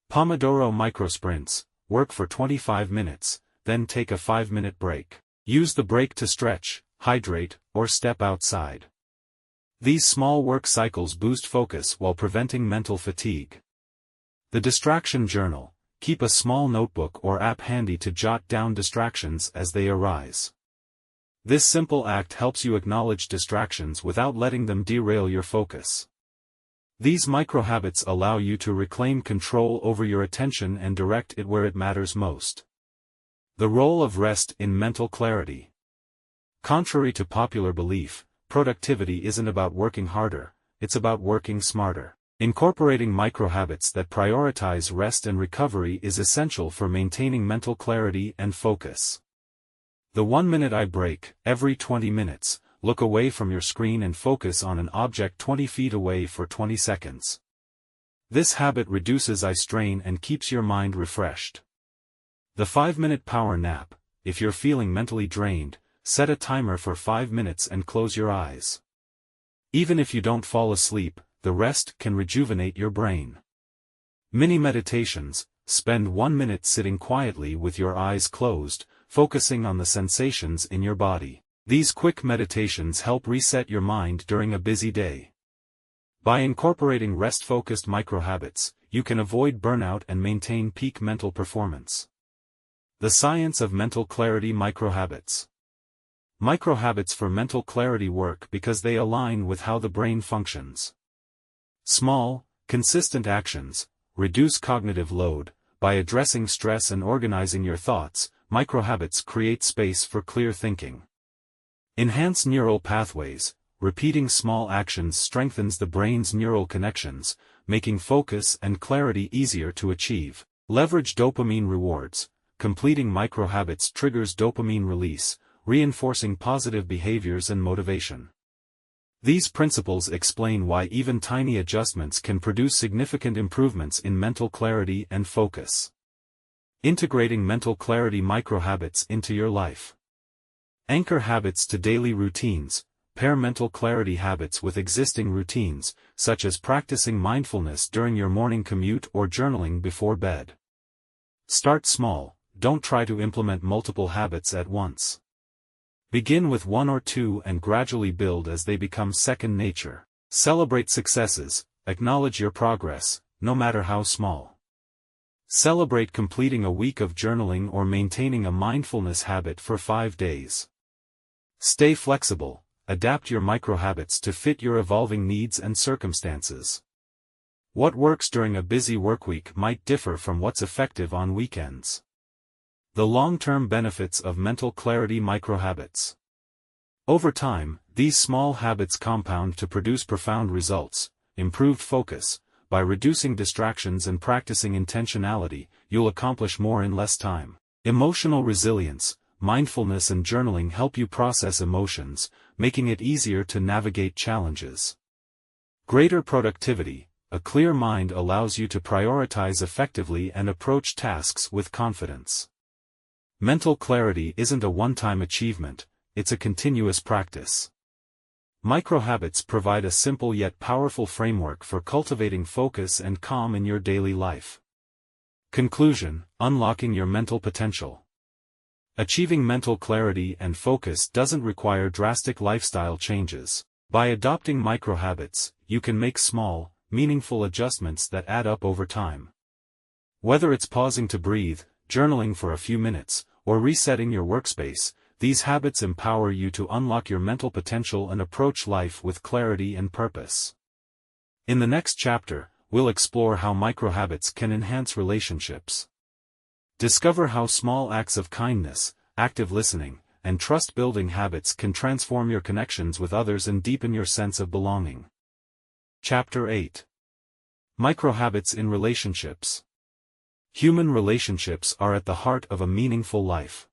Pomodoro microsprints. Work for 25 minutes, then take a 5-minute break. Use the break to stretch, hydrate, or step outside. These small work cycles boost focus while preventing mental fatigue. The distraction journal. Keep a small notebook or app handy to jot down distractions as they arise. This simple act helps you acknowledge distractions without letting them derail your focus. These microhabits allow you to reclaim control over your attention and direct it where it matters most. The role of rest in mental clarity. Contrary to popular belief, productivity isn't about working harder, it's about working smarter. Incorporating microhabits that prioritize rest and recovery is essential for maintaining mental clarity and focus. The 1-minute eye break. Every 20 minutes, look away from your screen and focus on an object 20 feet away for 20 seconds. This habit reduces eye strain and keeps your mind refreshed. The 5-minute power nap. If you're feeling mentally drained, set a timer for 5 minutes and close your eyes. Even if you don't fall asleep, the rest can rejuvenate your brain. Mini meditations. Spend 1 minute sitting quietly with your eyes closed, focusing on the sensations in your body. These quick meditations help reset your mind during a busy day. By incorporating rest-focused microhabits, you can avoid burnout and maintain peak mental performance. The science of mental clarity microhabits. Microhabits for mental clarity work because they align with how the brain functions. Small, consistent actions reduce cognitive load. By addressing stress and organizing your thoughts, microhabits create space for clear thinking. Enhance neural pathways. Repeating small actions strengthens the brain's neural connections, making focus and clarity easier to achieve. Leverage dopamine rewards. Completing microhabits triggers dopamine release, reinforcing positive behaviors and motivation. These principles explain why even tiny adjustments can produce significant improvements in mental clarity and focus. Integrating mental clarity microhabits into your life. Anchor habits to daily routines. Pair mental clarity habits with existing routines, such as practicing mindfulness during your morning commute or journaling before bed. Start small, don't try to implement multiple habits at once. Begin with 1 or 2 and gradually build as they become second nature. Celebrate successes, acknowledge your progress, no matter how small. Celebrate completing a week of journaling or maintaining a mindfulness habit for 5 days. Stay flexible, adapt your microhabits to fit your evolving needs and circumstances. What works during a busy workweek might differ from what's effective on weekends. The long-term benefits of mental clarity microhabits. Over time, these small habits compound to produce profound results. Improved focus. By reducing distractions and practicing intentionality, you'll accomplish more in less time. Emotional resilience. Mindfulness and journaling help you process emotions, making it easier to navigate challenges. Greater productivity. A clear mind allows you to prioritize effectively and approach tasks with confidence. Mental clarity isn't a one-time achievement, it's a continuous practice. Microhabits provide a simple yet powerful framework for cultivating focus and calm in your daily life. Conclusion: unlocking your mental potential. Achieving mental clarity and focus doesn't require drastic lifestyle changes. By adopting microhabits, you can make small, meaningful adjustments that add up over time. Whether it's pausing to breathe, journaling for a few minutes, or resetting your workspace, these habits empower you to unlock your mental potential and approach life with clarity and purpose. In the next chapter, we'll explore how microhabits can enhance relationships. Discover how small acts of kindness, active listening, and trust-building habits can transform your connections with others and deepen your sense of belonging. Chapter 8. Microhabits in relationships. Human relationships are at the heart of a meaningful life.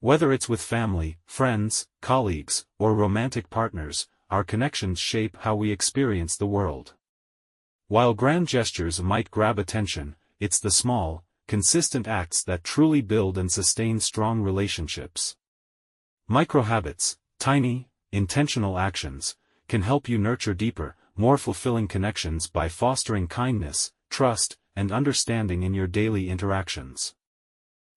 Whether it's with family, friends, colleagues, or romantic partners, our connections shape how we experience the world. While grand gestures might grab attention, it's the small, consistent acts that truly build and sustain strong relationships. Microhabits, tiny, intentional actions, can help you nurture deeper, more fulfilling connections by fostering kindness, trust, and understanding in your daily interactions.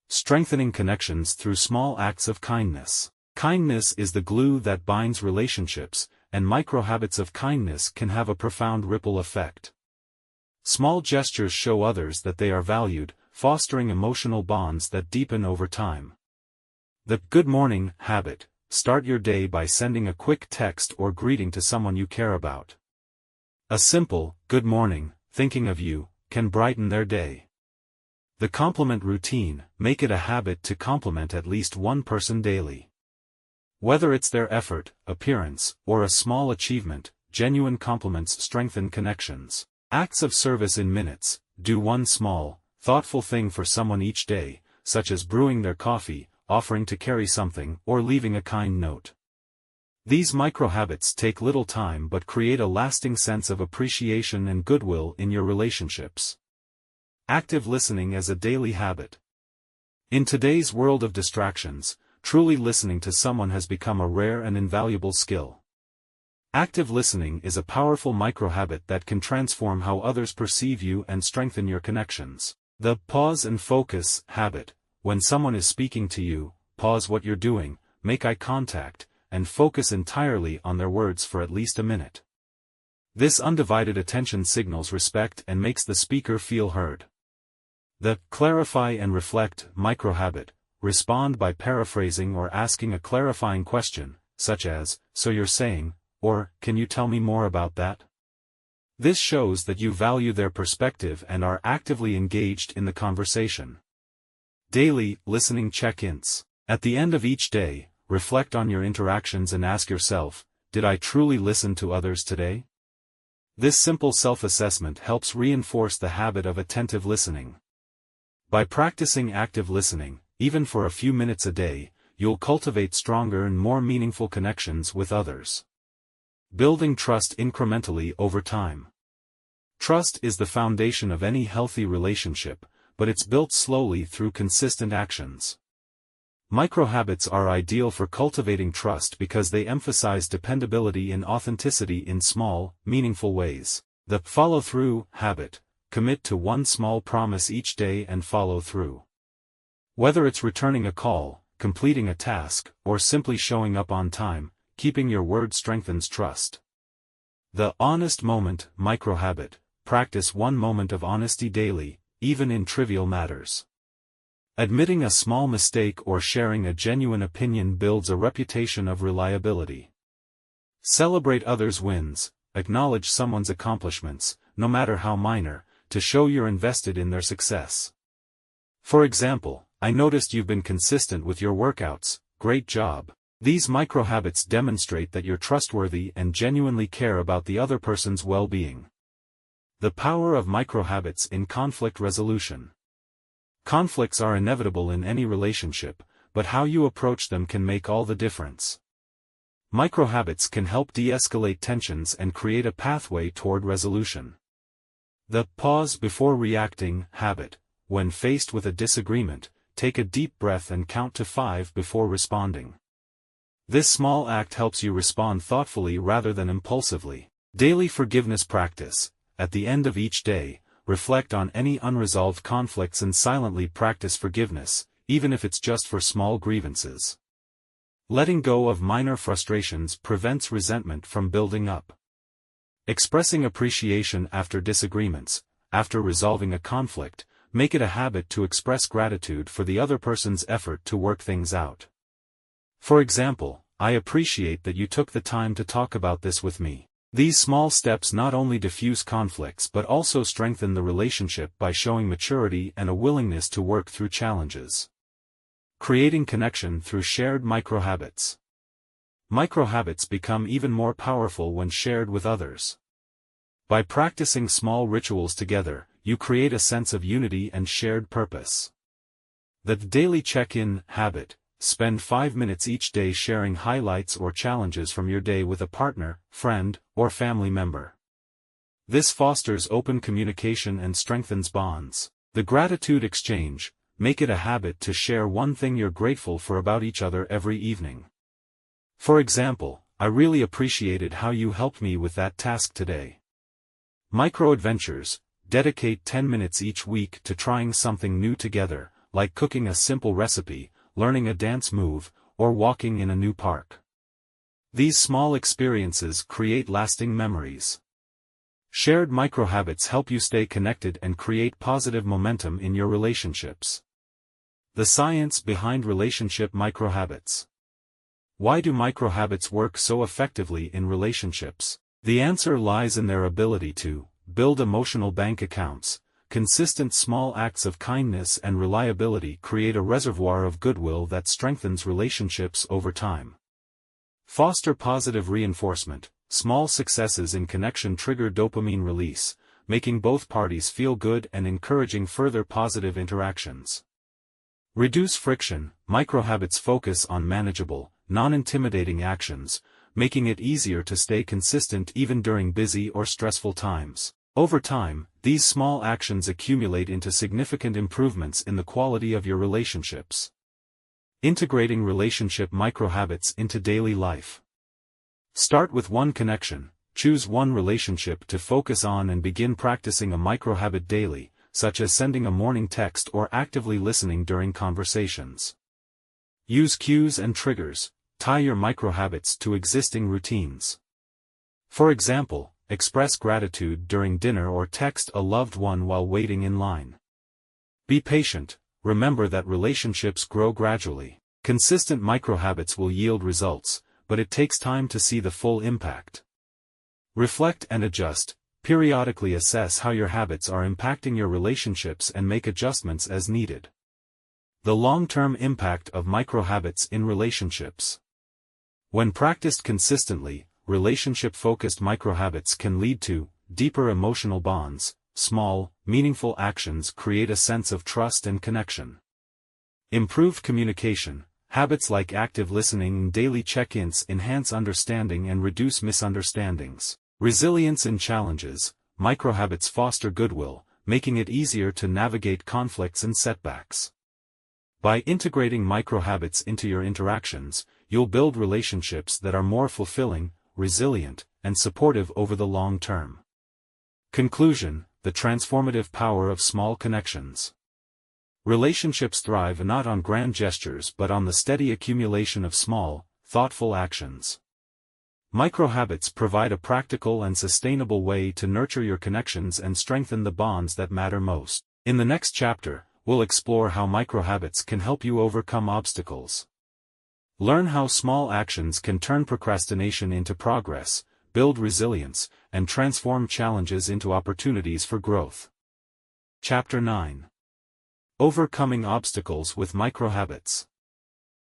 Strengthening connections through small acts of kindness. Kindness is the glue that binds relationships, and microhabits of kindness can have a profound ripple effect. Small gestures show others that they are valued, fostering emotional bonds that deepen over time. The good morning habit. Start your day by sending a quick text or greeting to someone you care about. A simple, good morning, thinking of you, can brighten their day. The compliment routine. Make it a habit to compliment at least one person daily. Whether it's their effort, appearance, or a small achievement, genuine compliments strengthen connections. Acts of service in minutes. Do one small, thoughtful thing for someone each day, such as brewing their coffee, offering to carry something, or leaving a kind note. These microhabits take little time but create a lasting sense of appreciation and goodwill in your relationships. Active listening as a daily habit. In today's world of distractions, truly listening to someone has become a rare and invaluable skill. Active listening is a powerful microhabit that can transform how others perceive you and strengthen your connections. The pause and focus habit. When someone is speaking to you, pause what you're doing, make eye contact, and focus entirely on their words for at least a minute. This undivided attention signals respect and makes the speaker feel heard. The clarify and reflect microhabit. Respond by paraphrasing or asking a clarifying question, such as, "So you're saying," or, "Can you tell me more about that?" This shows that you value their perspective and are actively engaged in the conversation. Daily, listening check-ins. At the end of each day, reflect on your interactions and ask yourself, did I truly listen to others today? This simple self-assessment helps reinforce the habit of attentive listening. By practicing active listening, even for a few minutes a day, you'll cultivate stronger and more meaningful connections with others. Building trust incrementally over time. Trust is the foundation of any healthy relationship, but it's built slowly through consistent actions. Microhabits are ideal for cultivating trust because they emphasize dependability and authenticity in small, meaningful ways. The follow-through habit. Commit to one small promise each day and follow through. Whether it's returning a call, completing a task, or simply showing up on time, keeping your word strengthens trust. The honest moment microhabit. Practice 1 moment of honesty daily, even in trivial matters. Admitting a small mistake or sharing a genuine opinion builds a reputation of reliability. Celebrate others' wins, acknowledge someone's accomplishments, no matter how minor, to show you're invested in their success. For example, I noticed you've been consistent with your workouts, great job. These microhabits demonstrate that you're trustworthy and genuinely care about the other person's well-being. The power of microhabits in conflict resolution. Conflicts are inevitable in any relationship, but how you approach them can make all the difference. Microhabits can help de-escalate tensions and create a pathway toward resolution. The pause before reacting habit. When faced with a disagreement, take a deep breath and count to 5 before responding. This small act helps you respond thoughtfully rather than impulsively. Daily forgiveness practice. At the end of each day, reflect on any unresolved conflicts and silently practice forgiveness, even if it's just for small grievances. Letting go of minor frustrations prevents resentment from building up. Expressing appreciation after disagreements. After resolving a conflict, make it a habit to express gratitude for the other person's effort to work things out. For example, I appreciate that you took the time to talk about this with me. These small steps not only diffuse conflicts but also strengthen the relationship by showing maturity and a willingness to work through challenges. Creating connection through shared microhabits. Microhabits become even more powerful when shared with others. By practicing small rituals together, you create a sense of unity and shared purpose. The daily check-in habit. Spend 5 minutes each day sharing highlights or challenges from your day with a partner, friend, or family member. This fosters open communication and strengthens bonds. The gratitude exchange. Make it a habit to share one thing you're grateful for about each other every evening. For example, I really appreciated how you helped me with that task today. Micro-adventures. Dedicate 10 minutes each week to trying something new together, like cooking a simple recipe, learning a dance move, or walking in a new park. These small experiences create lasting memories. Shared microhabits help you stay connected and create positive momentum in your relationships. The science behind relationship microhabits. Why do microhabits work so effectively in relationships? The answer lies in their ability to build emotional bank accounts. Consistent small acts of kindness and reliability create a reservoir of goodwill that strengthens relationships over time. Foster positive reinforcement. Small successes in connection trigger dopamine release, making both parties feel good and encouraging further positive interactions. Reduce friction. Microhabits focus on manageable, non-intimidating actions, making it easier to stay consistent even during busy or stressful times. Over time, these small actions accumulate into significant improvements in the quality of your relationships. Integrating relationship microhabits into daily life. Start with one connection, choose one relationship to focus on and begin practicing a microhabit daily, such as sending a morning text or actively listening during conversations. Use cues and triggers. Tie your microhabits to existing routines. For example, express gratitude during dinner or text a loved one while waiting in line. Be patient. Remember that relationships grow gradually. Consistent microhabits will yield results, but it takes time to see the full impact. Reflect and adjust. Periodically assess how your habits are impacting your relationships and make adjustments as needed. The long-term impact of microhabits in relationships. When practiced consistently, relationship-focused microhabits can lead to deeper emotional bonds. Small, meaningful actions create a sense of trust and connection. Improved communication. Habits like active listening and daily check-ins enhance understanding and reduce misunderstandings. Resilience in challenges. Microhabits foster goodwill, making it easier to navigate conflicts and setbacks. By integrating microhabits into your interactions, you'll build relationships that are more fulfilling, resilient, and supportive over the long term. Conclusion: the transformative power of small connections. Relationships thrive not on grand gestures but on the steady accumulation of small, thoughtful actions. Microhabits provide a practical and sustainable way to nurture your connections and strengthen the bonds that matter most. In the next chapter, we'll explore how microhabits can help you overcome obstacles. Learn how small actions can turn procrastination into progress, build resilience, and transform challenges into opportunities for growth. Chapter 9. Overcoming obstacles with microhabits.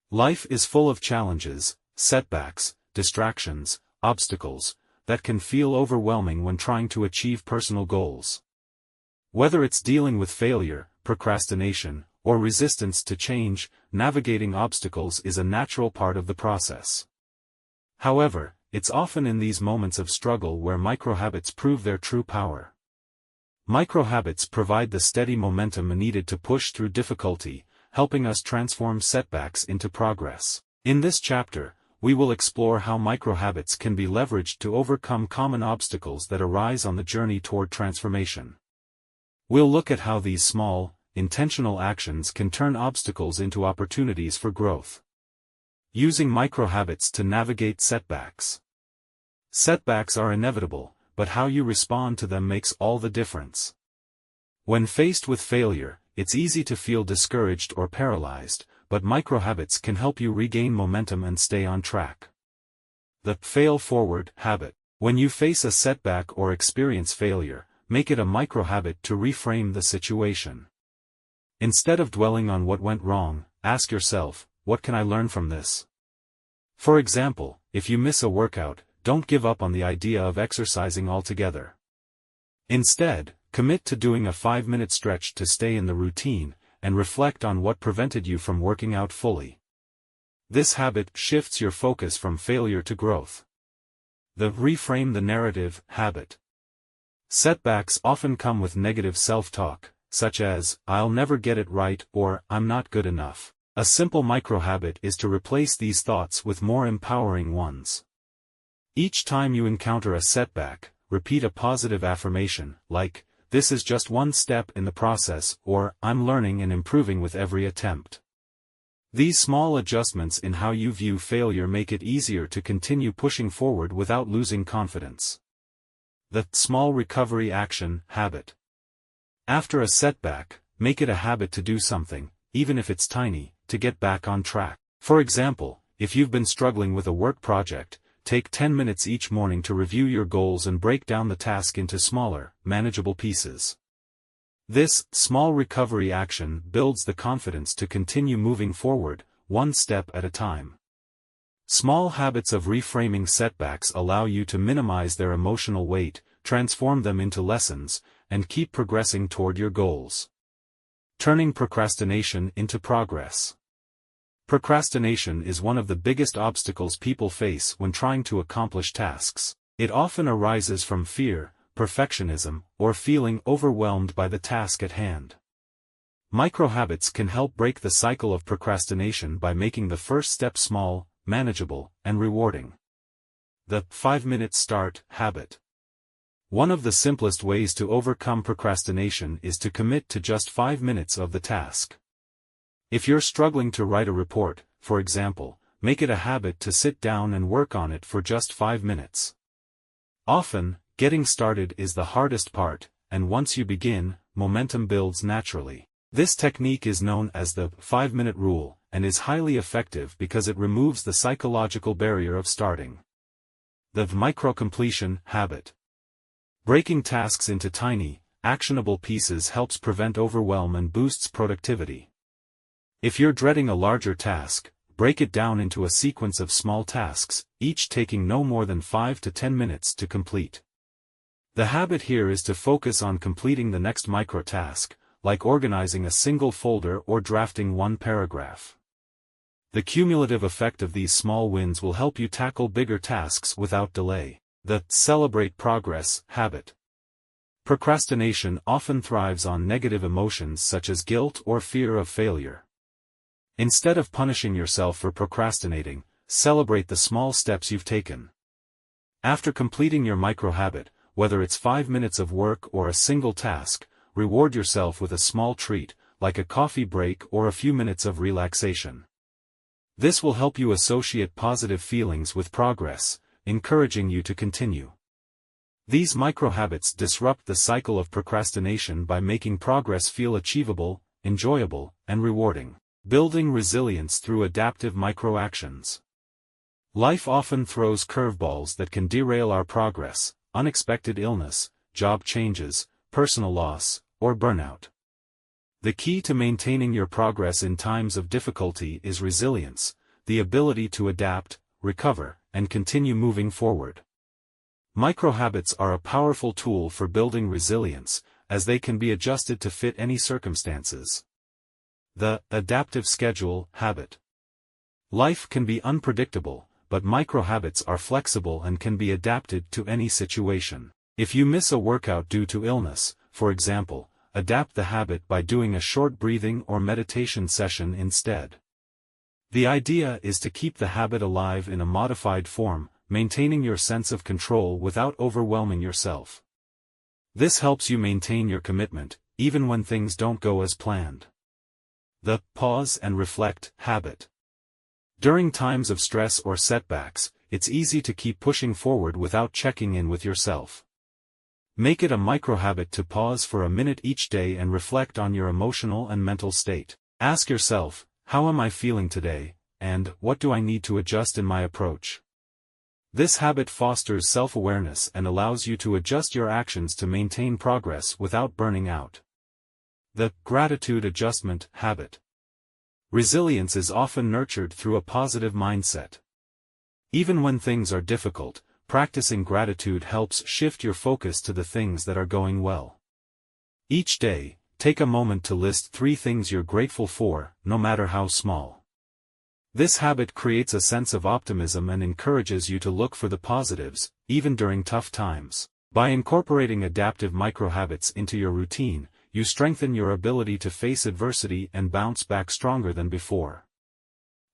Life is full of challenges, setbacks, distractions, obstacles, that can feel overwhelming when trying to achieve personal goals. Whether it's dealing with failure, procrastination, or resistance to change, navigating obstacles is a natural part of the process. However, it's often in these moments of struggle where microhabits prove their true power. Microhabits provide the steady momentum needed to push through difficulty, helping us transform setbacks into progress. In this chapter, we will explore how microhabits can be leveraged to overcome common obstacles that arise on the journey toward transformation. We'll look at how these small, intentional actions can turn obstacles into opportunities for growth. Using microhabits to navigate setbacks. Setbacks are inevitable, but how you respond to them makes all the difference. When faced with failure, it's easy to feel discouraged or paralyzed, but microhabits can help you regain momentum and stay on track. The fail-forward habit. When you face a setback or experience failure, make it a microhabit to reframe the situation. Instead of dwelling on what went wrong, ask yourself, what can I learn from this? For example, if you miss a workout, don't give up on the idea of exercising altogether. Instead, commit to doing a 5-minute stretch to stay in the routine, and reflect on what prevented you from working out fully. This habit shifts your focus from failure to growth. The reframe the narrative habit. Setbacks often come with negative self-talk, such as, "I'll never get it right," or "I'm not good enough." A simple microhabit is to replace these thoughts with more empowering ones. Each time you encounter a setback, repeat a positive affirmation, like, "This is just one step in the process," or "I'm learning and improving with every attempt." These small adjustments in how you view failure make it easier to continue pushing forward without losing confidence. The small recovery action habit. After a setback, make it a habit to do something, even if it's tiny, to get back on track. For example, if you've been struggling with a work project, take 10 minutes each morning to review your goals and break down the task into smaller, manageable pieces. This small recovery action builds the confidence to continue moving forward, one step at a time. Small habits of reframing setbacks allow you to minimize their emotional weight, transform them into lessons, and keep progressing toward your goals. Turning procrastination into progress. Procrastination is one of the biggest obstacles people face when trying to accomplish tasks. It often arises from fear, perfectionism, or feeling overwhelmed by the task at hand. Microhabits can help break the cycle of procrastination by making the first step small, manageable, and rewarding. The 5-minute start habit. One of the simplest ways to overcome procrastination is to commit to just 5 minutes of the task. If you're struggling to write a report, for example, make it a habit to sit down and work on it for just 5 minutes. Often, getting started is the hardest part, and once you begin, momentum builds naturally. This technique is known as the 5-minute rule, and is highly effective because it removes the psychological barrier of starting. The micro-completion habit. Breaking tasks into tiny, actionable pieces helps prevent overwhelm and boosts productivity. If you're dreading a larger task, break it down into a sequence of small tasks, each taking no more than 5 to 10 minutes to complete. The habit here is to focus on completing the next micro-task, like organizing a single folder or drafting one paragraph. The cumulative effect of these small wins will help you tackle bigger tasks without delay. The celebrate progress habit. Procrastination often thrives on negative emotions such as guilt or fear of failure. Instead of punishing yourself for procrastinating, celebrate the small steps you've taken. After completing your micro-habit, whether it's 5 minutes of work or a single task, reward yourself with a small treat, like a coffee break or a few minutes of relaxation. This will help you associate positive feelings with progress, encouraging you to continue. These micro-habits disrupt the cycle of procrastination by making progress feel achievable, enjoyable, and rewarding. Building resilience through adaptive micro-actions. Life often throws curveballs that can derail our progress: unexpected illness, job changes, personal loss, or burnout. The key to maintaining your progress in times of difficulty is resilience, the ability to adapt, recover, and continue moving forward. Microhabits are a powerful tool for building resilience, as they can be adjusted to fit any circumstances. The adaptive schedule habit. Life can be unpredictable, but microhabits are flexible and can be adapted to any situation. If you miss a workout due to illness, for example, adapt the habit by doing a short breathing or meditation session instead. The idea is to keep the habit alive in a modified form, maintaining your sense of control without overwhelming yourself. This helps you maintain your commitment, even when things don't go as planned. The pause and reflect habit. During times of stress or setbacks, it's easy to keep pushing forward without checking in with yourself. Make it a microhabit to pause for a minute each day and reflect on your emotional and mental state. Ask yourself, how am I feeling today, and what do I need to adjust in my approach? This habit fosters self-awareness and allows you to adjust your actions to maintain progress without burning out. The gratitude adjustment habit. Resilience is often nurtured through a positive mindset. Even when things are difficult, practicing gratitude helps shift your focus to the things that are going well. Each day, take a moment to list 3 things you're grateful for, no matter how small. This habit creates a sense of optimism and encourages you to look for the positives, even during tough times. By incorporating adaptive microhabits into your routine, you strengthen your ability to face adversity and bounce back stronger than before.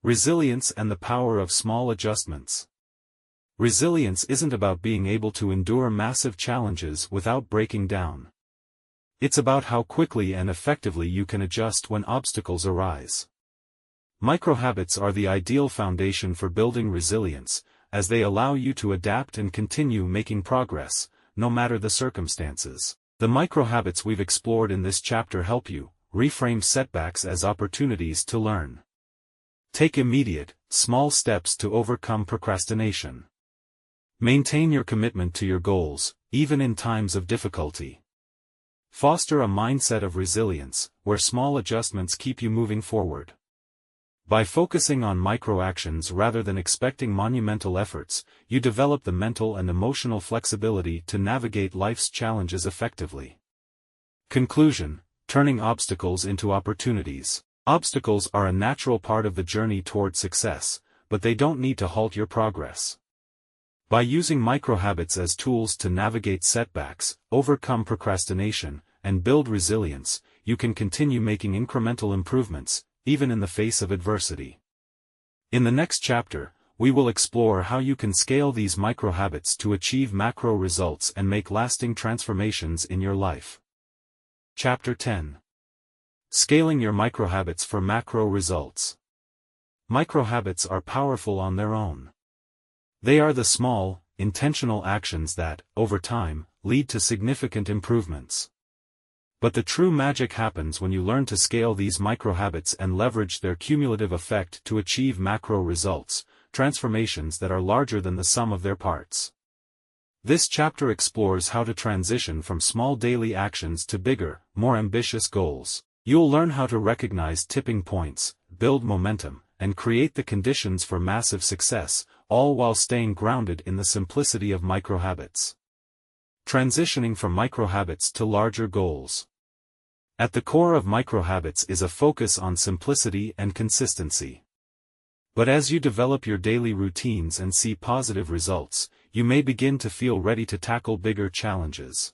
Resilience and the power of small adjustments. Resilience isn't about being able to endure massive challenges without breaking down. It's about how quickly and effectively you can adjust when obstacles arise. Microhabits are the ideal foundation for building resilience, as they allow you to adapt and continue making progress, no matter the circumstances. The microhabits we've explored in this chapter help you reframe setbacks as opportunities to learn. Take immediate, small steps to overcome procrastination. Maintain your commitment to your goals, even in times of difficulty. Foster a mindset of resilience, where small adjustments keep you moving forward. By focusing on micro-actions rather than expecting monumental efforts, you develop the mental and emotional flexibility to navigate life's challenges effectively. Conclusion: turning obstacles into opportunities. Obstacles are a natural part of the journey toward success, but they don't need to halt your progress. By using microhabits as tools to navigate setbacks, overcome procrastination, and build resilience, you can continue making incremental improvements, even in the face of adversity. In the next chapter, we will explore how you can scale these microhabits to achieve macro results and make lasting transformations in your life. Chapter 10. Scaling your microhabits for macro results. Microhabits are powerful on their own. They are the small, intentional actions that, over time, lead to significant improvements. But the true magic happens when you learn to scale these microhabits and leverage their cumulative effect to achieve macro results, transformations that are larger than the sum of their parts. This chapter explores how to transition from small daily actions to bigger, more ambitious goals. You'll learn how to recognize tipping points, build momentum, and create the conditions for massive success, all while staying grounded in the simplicity of microhabits. Transitioning from microhabits to larger goals. At the core of microhabits is a focus on simplicity and consistency. But as you develop your daily routines and see positive results, you may begin to feel ready to tackle bigger challenges.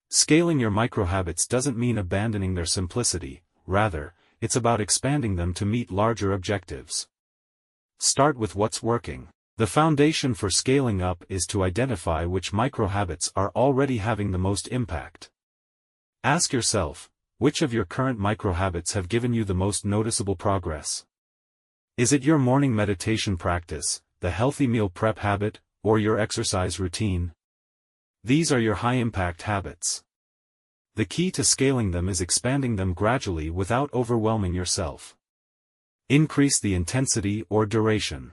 Scaling your microhabits doesn't mean abandoning their simplicity, rather, it's about expanding them to meet larger objectives. Start with what's working. The foundation for scaling up is to identify which microhabits are already having the most impact. Ask yourself, which of your current microhabits have given you the most noticeable progress? Is it your morning meditation practice, the healthy meal prep habit, or your exercise routine? These are your high-impact habits. The key to scaling them is expanding them gradually without overwhelming yourself. Increase the intensity or duration.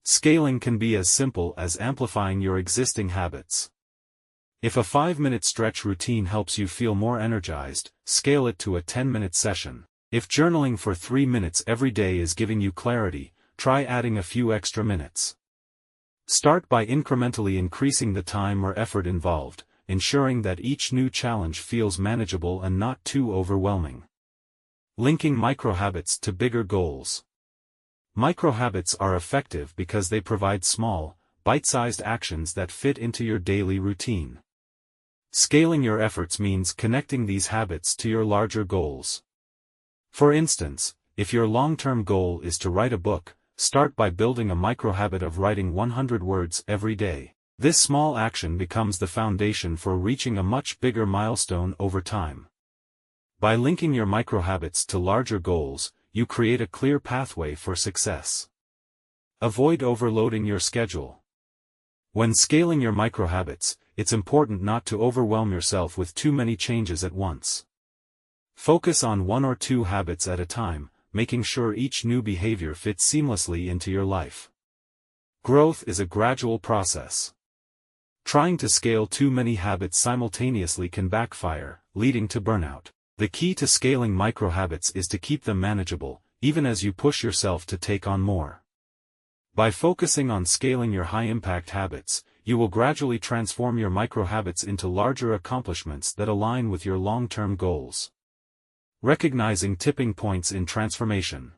Scaling can be as simple as amplifying your existing habits. If a 5-minute stretch routine helps you feel more energized, scale it to a 10-minute session. If journaling for 3 minutes every day is giving you clarity, try adding a few extra minutes. Start by incrementally increasing the time or effort involved, ensuring that each new challenge feels manageable and not too overwhelming. Linking microhabits to bigger goals. Microhabits are effective because they provide small, bite-sized actions that fit into your daily routine. Scaling your efforts means connecting these habits to your larger goals. For instance, if your long-term goal is to write a book, start by building a microhabit of writing 100 words every day. This small action becomes the foundation for reaching a much bigger milestone over time. By linking your microhabits to larger goals, you create a clear pathway for success. Avoid overloading your schedule. When scaling your microhabits, it's important not to overwhelm yourself with too many changes at once. Focus on 1 or 2 habits at a time, making sure each new behavior fits seamlessly into your life. Growth is a gradual process. Trying to scale too many habits simultaneously can backfire, leading to burnout. The key to scaling microhabits is to keep them manageable, even as you push yourself to take on more. By focusing on scaling your high-impact habits, you will gradually transform your microhabits into larger accomplishments that align with your long-term goals. Recognizing tipping points in transformation.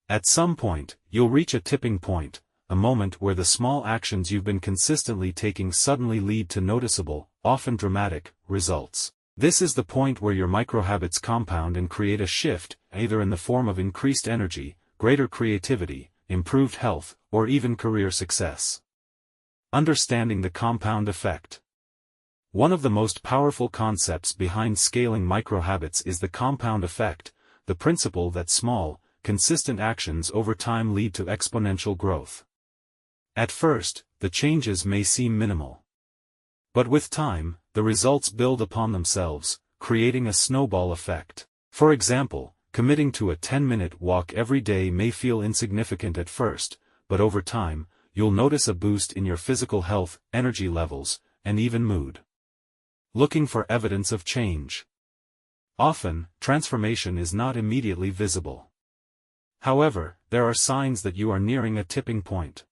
At some point, you'll reach a tipping point, a moment where the small actions you've been consistently taking suddenly lead to noticeable, often dramatic, results. This is the point where your microhabits compound and create a shift, either in the form of increased energy, greater creativity, improved health, or even career success. Understanding the compound effect. One of the most powerful concepts behind scaling microhabits is the compound effect, the principle that small, consistent actions over time lead to exponential growth. At first, the changes may seem minimal. But with time, the results build upon themselves, creating a snowball effect. For example, committing to a 10-minute walk every day may feel insignificant at first, but over time, you'll notice a boost in your physical health, energy levels, and even mood. Looking for evidence of change. Often, transformation is not immediately visible. However, there are signs that you are nearing a tipping point.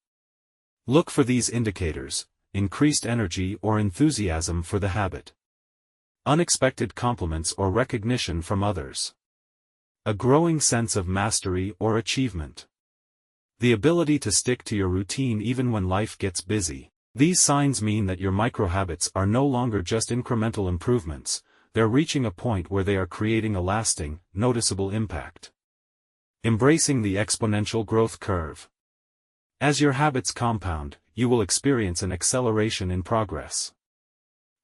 Look for these indicators: increased energy or enthusiasm for the habit, unexpected compliments or recognition from others, a growing sense of mastery or achievement, the ability to stick to your routine even when life gets busy. These signs mean that your microhabits are no longer just incremental improvements, they're reaching a point where they are creating a lasting, noticeable impact. Embracing the exponential growth curve. As your habits compound, you will experience an acceleration in progress.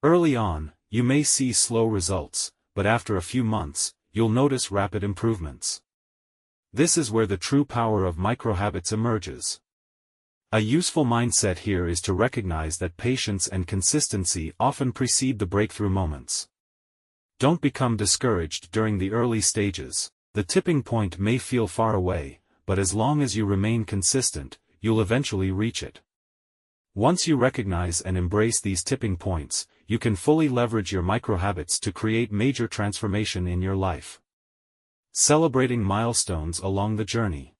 Early on, you may see slow results, but after a few months, you'll notice rapid improvements. This is where the true power of microhabits emerges. A useful mindset here is to recognize that patience and consistency often precede the breakthrough moments. Don't become discouraged during the early stages. The tipping point may feel far away, but as long as you remain consistent, you'll eventually reach it. Once you recognize and embrace these tipping points, you can fully leverage your microhabits to create major transformation in your life. Celebrating milestones along the journey.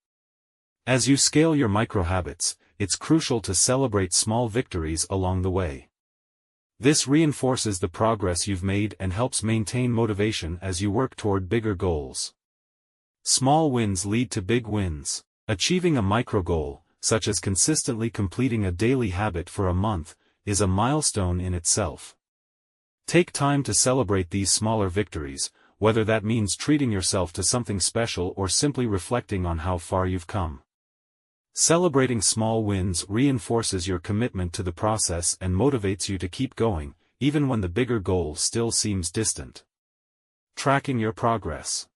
As you scale your microhabits, it's crucial to celebrate small victories along the way. This reinforces the progress you've made and helps maintain motivation as you work toward bigger goals. Small wins lead to big wins. Achieving a micro goal, such as consistently completing a daily habit for a month, is a milestone in itself. Take time to celebrate these smaller victories, whether that means treating yourself to something special or simply reflecting on how far you've come. Celebrating small wins reinforces your commitment to the process and motivates you to keep going, even when the bigger goal still seems distant. Tracking your progress.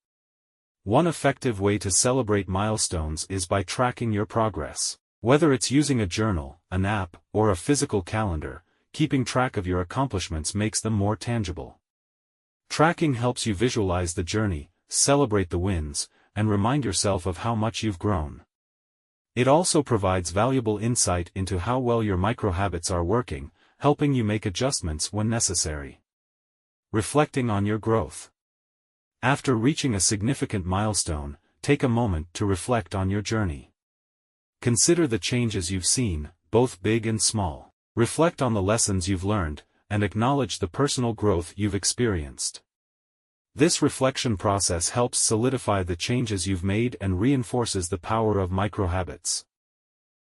One effective way to celebrate milestones is by tracking your progress. Whether it's using a journal, an app, or a physical calendar, keeping track of your accomplishments makes them more tangible. Tracking helps you visualize the journey, celebrate the wins, and remind yourself of how much you've grown. It also provides valuable insight into how well your microhabits are working, helping you make adjustments when necessary. Reflecting on your growth. After reaching a significant milestone, take a moment to reflect on your journey. Consider the changes you've seen, both big and small. Reflect on the lessons you've learned, and acknowledge the personal growth you've experienced. This reflection process helps solidify the changes you've made and reinforces the power of microhabits.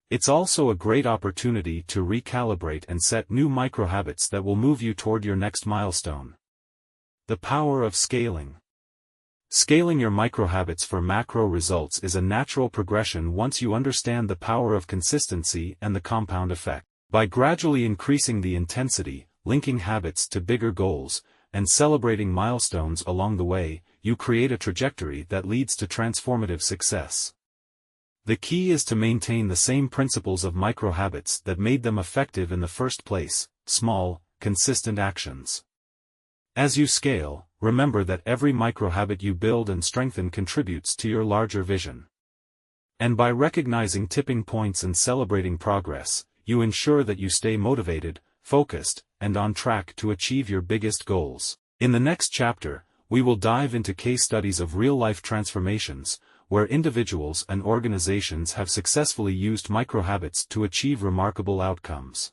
It's also a great opportunity to recalibrate and set new microhabits that will move you toward your next milestone. The power of scaling. Scaling your microhabits for macro results is a natural progression once you understand the power of consistency and the compound effect. By gradually increasing the intensity, linking habits to bigger goals, and celebrating milestones along the way, you create a trajectory that leads to transformative success. The key is to maintain the same principles of microhabits that made them effective in the first place: small, consistent actions. As you scale, remember that every microhabit you build and strengthen contributes to your larger vision. And by recognizing tipping points and celebrating progress, you ensure that you stay motivated, focused, and on track to achieve your biggest goals. In the next chapter, we will dive into case studies of real-life transformations, where individuals and organizations have successfully used microhabits to achieve remarkable outcomes.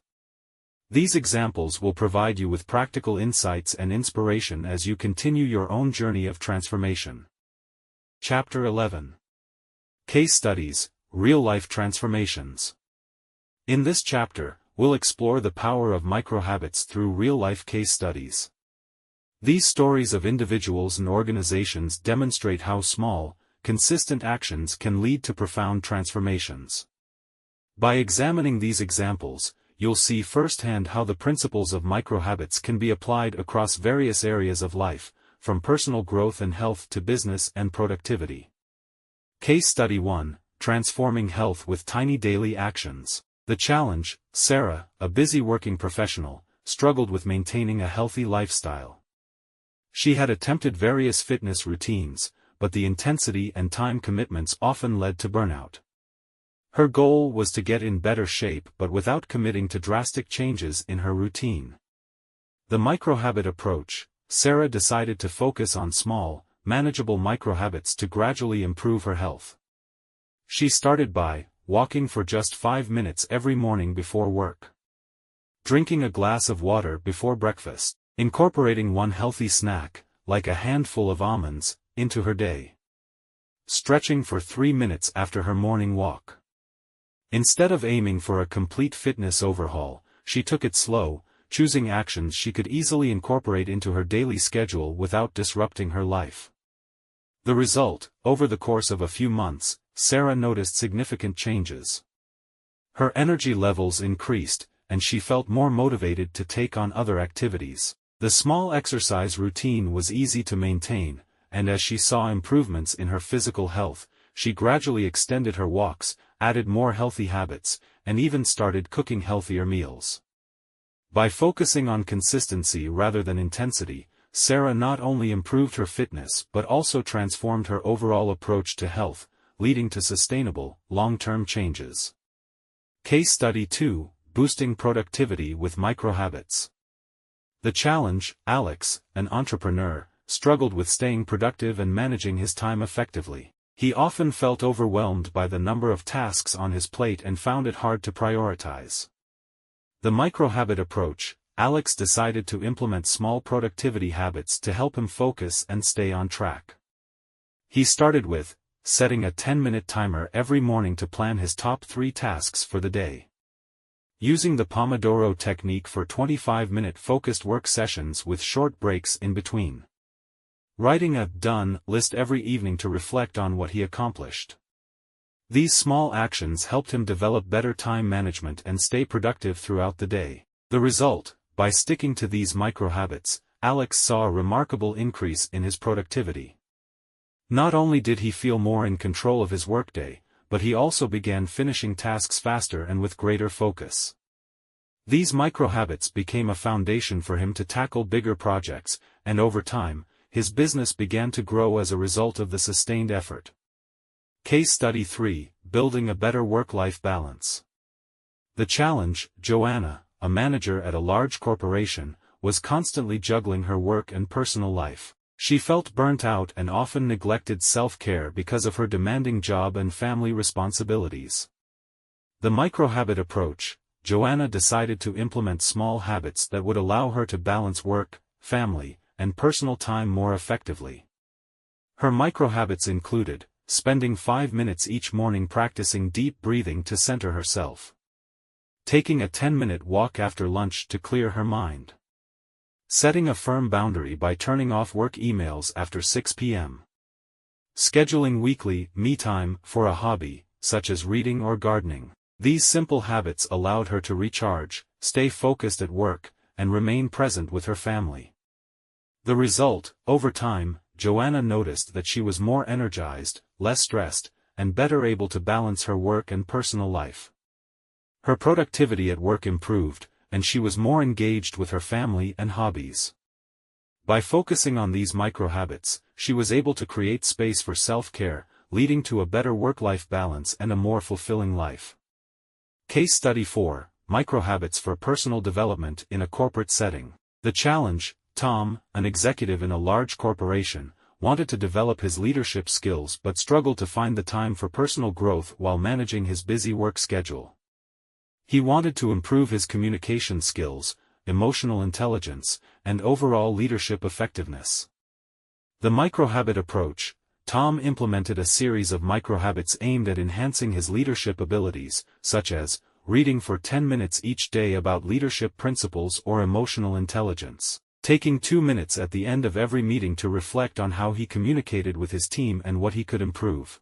These examples will provide you with practical insights and inspiration as you continue your own journey of transformation. Chapter 11. Case Studies, Real-Life Transformations. In this chapter, we'll explore the power of microhabits through real-life case studies. These stories of individuals and organizations demonstrate how small, consistent actions can lead to profound transformations. By examining these examples, you'll see firsthand how the principles of microhabits can be applied across various areas of life, from personal growth and health to business and productivity. Case Study 1, Transforming Health with Tiny Daily Actions. The challenge: Sarah, a busy working professional, struggled with maintaining a healthy lifestyle. She had attempted various fitness routines, but the intensity and time commitments often led to burnout. Her goal was to get in better shape but without committing to drastic changes in her routine. The microhabit approach: Sarah decided to focus on small, manageable microhabits to gradually improve her health. She started by walking for just 5 minutes every morning before work, drinking a glass of water before breakfast, incorporating one healthy snack, like a handful of almonds, into her day, stretching for 3 minutes after her morning walk. Instead of aiming for a complete fitness overhaul, she took it slow, choosing actions she could easily incorporate into her daily schedule without disrupting her life. The result: over the course of a few months, Sarah noticed significant changes. Her energy levels increased, and she felt more motivated to take on other activities. The small exercise routine was easy to maintain, and as she saw improvements in her physical health, she gradually extended her walks, added more healthy habits, and even started cooking healthier meals. By focusing on consistency rather than intensity, Sarah not only improved her fitness but also transformed her overall approach to health, leading to sustainable, long-term changes. Case Study 2, Boosting Productivity with Microhabits. The challenge: Alex, an entrepreneur, struggled with staying productive and managing his time effectively. He often felt overwhelmed by the number of tasks on his plate and found it hard to prioritize. The microhabit approach. Alex decided to implement small productivity habits to help him focus and stay on track. He started with setting a 10-minute timer every morning to plan his top 3 tasks for the day. Using the Pomodoro technique for 25-minute focused work sessions with short breaks in between. Writing a done list every evening to reflect on what he accomplished. These small actions helped him develop better time management and stay productive throughout the day. The result, by sticking to these microhabits, Alex saw a remarkable increase in his productivity. Not only did he feel more in control of his workday, but he also began finishing tasks faster and with greater focus. These microhabits became a foundation for him to tackle bigger projects, and over time, his business began to grow as a result of the sustained effort. Case Study 3: Building a Better Work-Life Balance. The challenge. Joanna, a manager at a large corporation, was constantly juggling her work and personal life. She felt burnt out and often neglected self-care because of her demanding job and family responsibilities. The microhabit approach. Joanna decided to implement small habits that would allow her to balance work, family, and personal time more effectively. Her microhabits included spending 5 minutes each morning practicing deep breathing to center herself. Taking a 10-minute walk after lunch to clear her mind. Setting a firm boundary by turning off work emails after 6 p.m. Scheduling weekly me time for a hobby, such as reading or gardening. These simple habits allowed her to recharge, stay focused at work, and remain present with her family. The result, over time, Joanna noticed that she was more energized, less stressed, and better able to balance her work and personal life. Her productivity at work improved, and she was more engaged with her family and hobbies. By focusing on these microhabits, she was able to create space for self-care, leading to a better work-life balance and a more fulfilling life. Case Study 4: Microhabits for Personal Development in a Corporate Setting. The challenge. Tom, an executive in a large corporation, wanted to develop his leadership skills but struggled to find the time for personal growth while managing his busy work schedule. He wanted to improve his communication skills, emotional intelligence, and overall leadership effectiveness. The microhabit approach. Tom implemented a series of microhabits aimed at enhancing his leadership abilities, such as reading for 10 minutes each day about leadership principles or emotional intelligence. Taking 2 minutes at the end of every meeting to reflect on how he communicated with his team and what he could improve.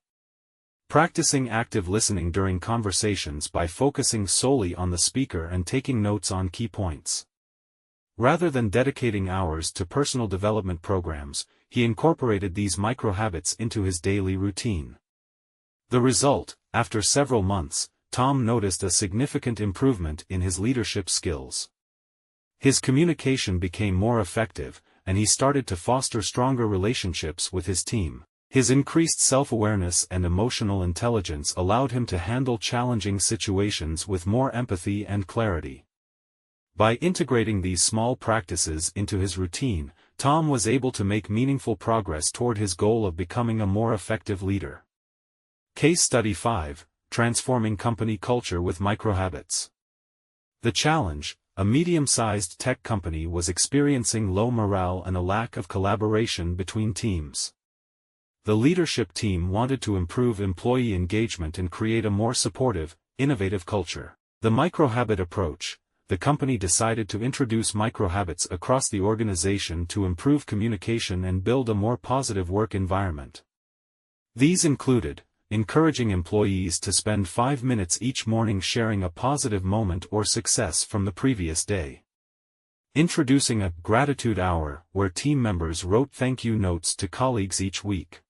Practicing active listening during conversations by focusing solely on the speaker and taking notes on key points. Rather than dedicating hours to personal development programs, he incorporated these microhabits into his daily routine. The result, after several months, Tom noticed a significant improvement in his leadership skills. His communication became more effective, and he started to foster stronger relationships with his team. His increased self-awareness and emotional intelligence allowed him to handle challenging situations with more empathy and clarity. By integrating these small practices into his routine, Tom was able to make meaningful progress toward his goal of becoming a more effective leader. Case Study 5: Transforming Company Culture with Microhabits. The challenge. A medium-sized tech company was experiencing low morale and a lack of collaboration between teams. The leadership team wanted to improve employee engagement and create a more supportive, innovative culture. The microhabit approach. The company decided to introduce microhabits across the organization to improve communication and build a more positive work environment. These included encouraging employees to spend 5 minutes each morning sharing a positive moment or success from the previous day. Introducing a gratitude hour, where team members wrote thank you notes to colleagues each week.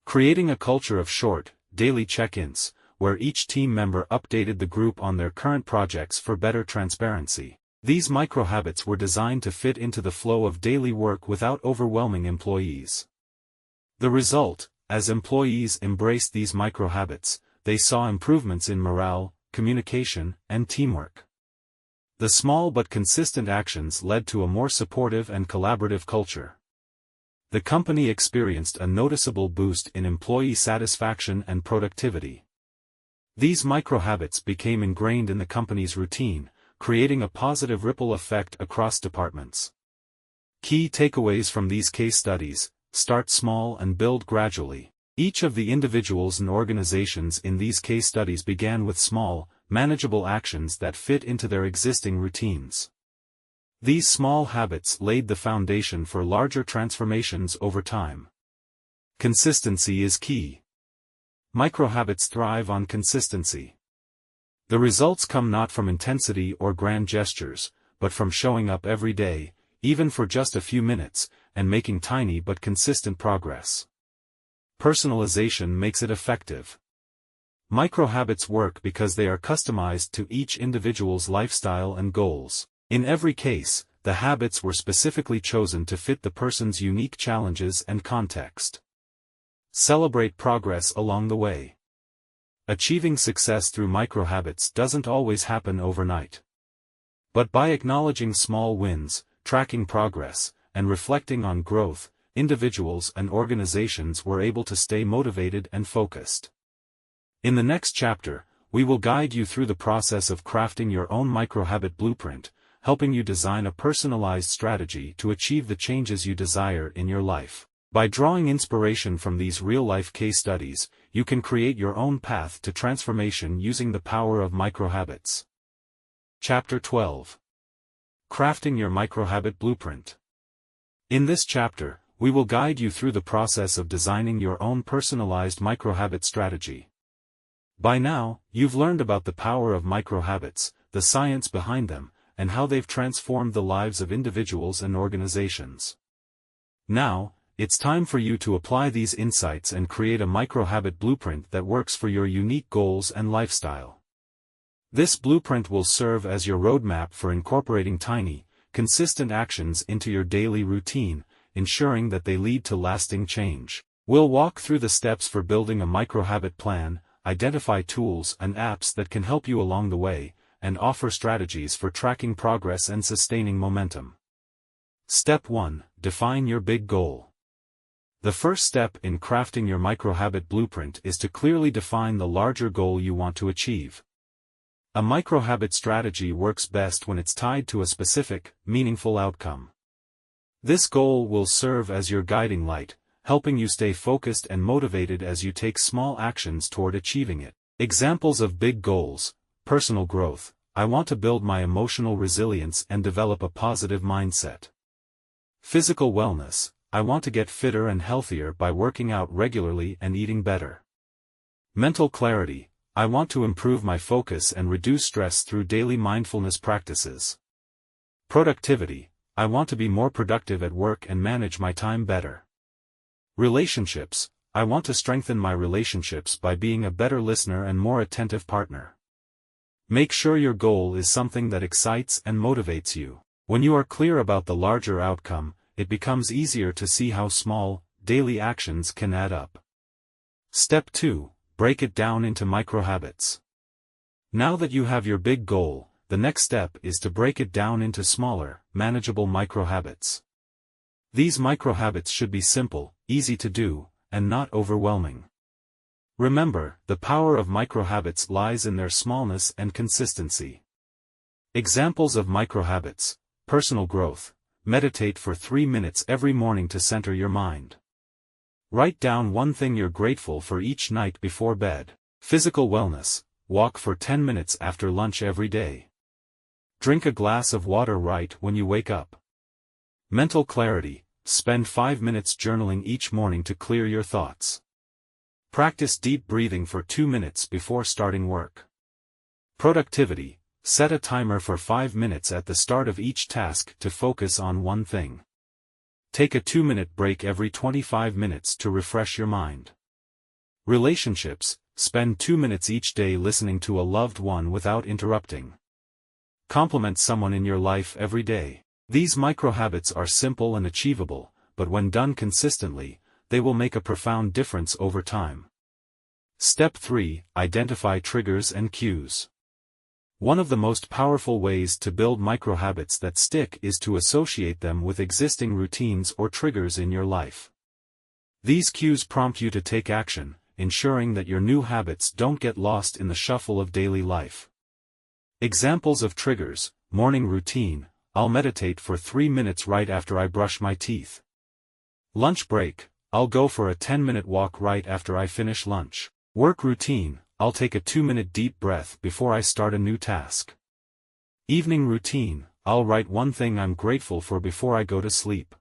Creating a culture of short, daily check-ins, where each team member updated the group on their current projects for better transparency. These microhabits were designed to fit into the flow of daily work without overwhelming employees. The result. As employees embraced these microhabits, they saw improvements in morale, communication, and teamwork. The small but consistent actions led to a more supportive and collaborative culture. The company experienced a noticeable boost in employee satisfaction and productivity. These microhabits became ingrained in the company's routine, creating a positive ripple effect across departments. Key takeaways from these case studies: start small and build gradually. Each of the individuals and organizations in these case studies began with small, manageable actions that fit into their existing routines. These small habits laid the foundation for larger transformations over time. Consistency is key. Microhabits thrive on consistency. The results come not from intensity or grand gestures, but from showing up every day, even for just a few minutes, and making tiny but consistent progress. Personalization makes it effective. Microhabits work because they are customized to each individual's lifestyle and goals. In every case, the habits were specifically chosen to fit the person's unique challenges and context. Celebrate progress along the way. Achieving success through microhabits doesn't always happen overnight. But by acknowledging small wins, tracking progress, and reflecting on growth, individuals and organizations were able to stay motivated and focused. In the next chapter, we will guide you through the process of crafting your own microhabit blueprint, helping you design a personalized strategy to achieve the changes you desire in your life. By drawing inspiration from these real-life case studies, you can create your own path to transformation using the power of microhabits. Chapter 12. Crafting your microhabit blueprint. In this chapter, we will guide you through the process of designing your own personalized microhabit strategy. By now, you've learned about the power of microhabits, the science behind them, and how they've transformed the lives of individuals and organizations. Now, it's time for you to apply these insights and create a microhabit blueprint that works for your unique goals and lifestyle. This blueprint will serve as your roadmap for incorporating tiny, consistent actions into your daily routine, ensuring that they lead to lasting change. We'll walk through the steps for building a microhabit plan, identify tools and apps that can help you along the way, and offer strategies for tracking progress and sustaining momentum. Step 1. Define your big goal. The first step in crafting your microhabit blueprint is to clearly define the larger goal you want to achieve. A microhabit strategy works best when it's tied to a specific, meaningful outcome. This goal will serve as your guiding light, helping you stay focused and motivated as you take small actions toward achieving it. Examples of big goals: personal growth. I want to build my emotional resilience and develop a positive mindset. Physical wellness. I want to get fitter and healthier by working out regularly and eating better. Mental clarity. I want to improve my focus and reduce stress through daily mindfulness practices. Productivity. I want to be more productive at work and manage my time better. Relationships. I want to strengthen my relationships by being a better listener and more attentive partner. Make sure your goal is something that excites and motivates you. When you are clear about the larger outcome, it becomes easier to see how small, daily actions can add up. Step 2. Break it down into microhabits. Now that you have your big goal, the next step is to break it down into smaller, manageable microhabits. These microhabits should be simple, easy to do, and not overwhelming. Remember, the power of microhabits lies in their smallness and consistency. Examples of microhabits: personal growth. Meditate for 3 minutes every morning to center your mind. Write down one thing you're grateful for each night before bed. Physical wellness. Walk for 10 minutes after lunch every day. Drink a glass of water right when you wake up. Mental clarity. Spend 5 minutes journaling each morning to clear your thoughts. Practice deep breathing for 2 minutes before starting work. Productivity. Set a timer for 5 minutes at the start of each task to focus on one thing. Take a 2-minute break every 25 minutes to refresh your mind. Relationships. Spend 2 minutes each day listening to a loved one without interrupting. Compliment someone in your life every day. These microhabits are simple and achievable, but when done consistently, they will make a profound difference over time. Step 3. Identify triggers and cues. One of the most powerful ways to build microhabits that stick is to associate them with existing routines or triggers in your life. These cues prompt you to take action, ensuring that your new habits don't get lost in the shuffle of daily life. Examples of triggers: morning routine, I'll meditate for 3 minutes right after I brush my teeth. Lunch break, I'll go for a 10-minute walk right after I finish lunch. Work routine, I'll take a 2-minute deep breath before I start a new task. Evening routine, I'll write one thing I'm grateful for before I go to sleep.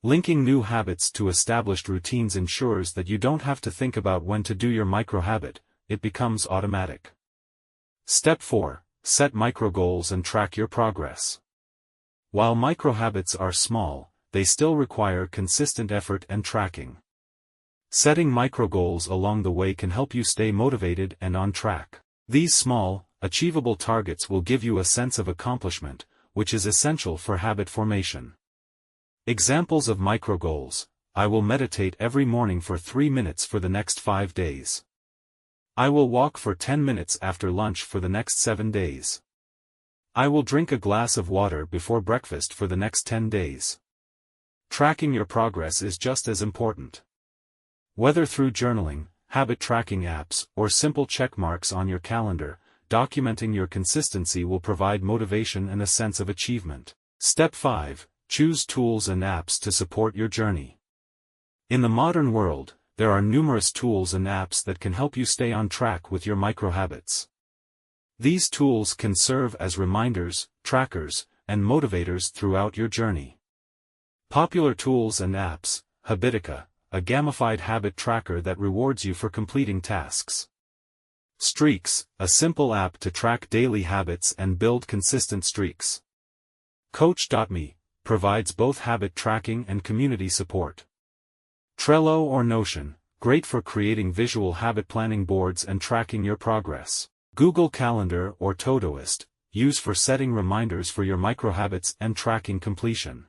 Linking new habits to established routines ensures that you don't have to think about when to do your microhabit, it becomes automatic. Step 4. Set microgoals and track your progress. While microhabits are small, they still require consistent effort and tracking. Setting microgoals along the way can help you stay motivated and on track. These small, achievable targets will give you a sense of accomplishment, which is essential for habit formation. Examples of microgoals: I will meditate every morning for 3 minutes for the next 5 days. I will walk for 10 minutes after lunch for the next 7 days. I will drink a glass of water before breakfast for the next 10 days. Tracking your progress is just as important. Whether through journaling, habit tracking apps, or simple check marks on your calendar, documenting your consistency will provide motivation and a sense of achievement. Step 5. Choose tools and apps to support your journey. In the modern world, there are numerous tools and apps that can help you stay on track with your microhabits. These tools can serve as reminders, trackers, and motivators throughout your journey. Popular tools and apps: Habitica, a gamified habit tracker that rewards you for completing tasks. Streaks, a simple app to track daily habits and build consistent streaks. Coach.me provides both habit tracking and community support. Trello or Notion, great for creating visual habit planning boards and tracking your progress. Google Calendar or Todoist, use for setting reminders for your microhabits and tracking completion.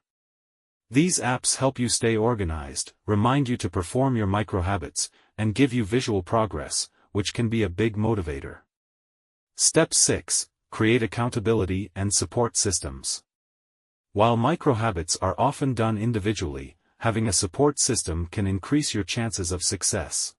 These apps help you stay organized, remind you to perform your microhabits, and give you visual progress, which can be a big motivator. Step 6. Create accountability and support systems. While microhabits are often done individually, having a support system can increase your chances of success.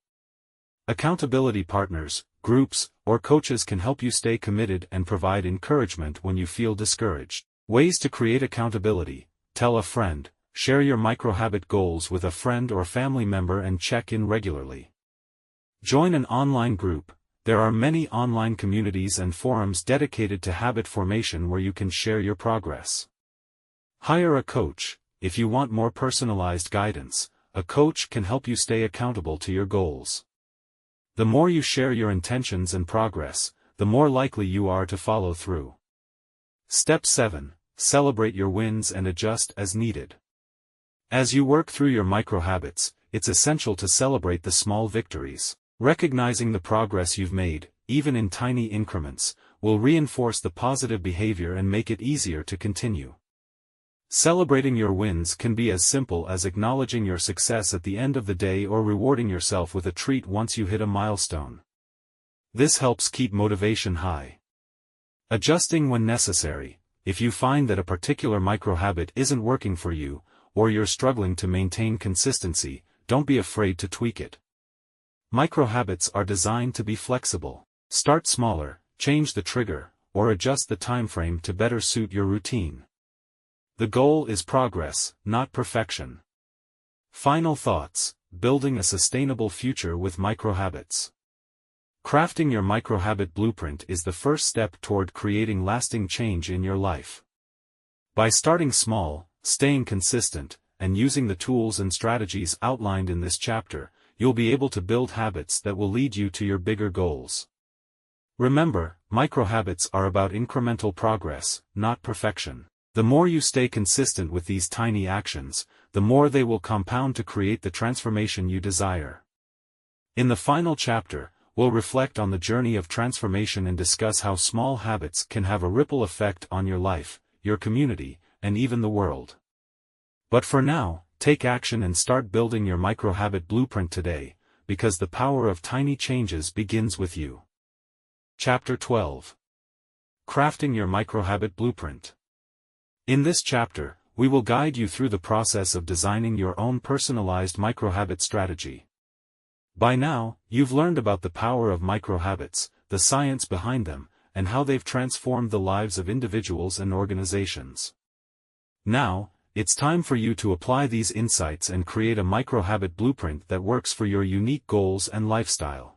Accountability partners, groups, or coaches can help you stay committed and provide encouragement when you feel discouraged. Ways to create accountability: tell a friend, share your microhabit goals with a friend or family member and check in regularly. Join an online group. There are many online communities and forums dedicated to habit formation where you can share your progress. Hire a coach. If you want more personalized guidance, a coach can help you stay accountable to your goals. The more you share your intentions and progress, the more likely you are to follow through. Step 7. Celebrate your wins and adjust as needed. As you work through your microhabits, it's essential to celebrate the small victories. Recognizing the progress you've made, even in tiny increments, will reinforce the positive behavior and make it easier to continue. Celebrating your wins can be as simple as acknowledging your success at the end of the day or rewarding yourself with a treat once you hit a milestone. This helps keep motivation high. Adjusting when necessary: if you find that a particular microhabit isn't working for you, or you're struggling to maintain consistency, don't be afraid to tweak it. Microhabits are designed to be flexible. Start smaller, change the trigger, or adjust the time frame to better suit your routine. The goal is progress, not perfection. Final thoughts: building a sustainable future with microhabits. Crafting your microhabit blueprint is the first step toward creating lasting change in your life. By starting small, staying consistent, and using the tools and strategies outlined in this chapter, you'll be able to build habits that will lead you to your bigger goals. Remember, microhabits are about incremental progress, not perfection. The more you stay consistent with these tiny actions, the more they will compound to create the transformation you desire. In the final chapter, we'll reflect on the journey of transformation and discuss how small habits can have a ripple effect on your life, your community, and even the world. But for now, take action and start building your microhabit blueprint today, because the power of tiny changes begins with you. Chapter 12. Crafting your microhabit blueprint. In this chapter, we will guide you through the process of designing your own personalized microhabit strategy. By now, you've learned about the power of microhabits, the science behind them, and how they've transformed the lives of individuals and organizations. Now, it's time for you to apply these insights and create a microhabit blueprint that works for your unique goals and lifestyle.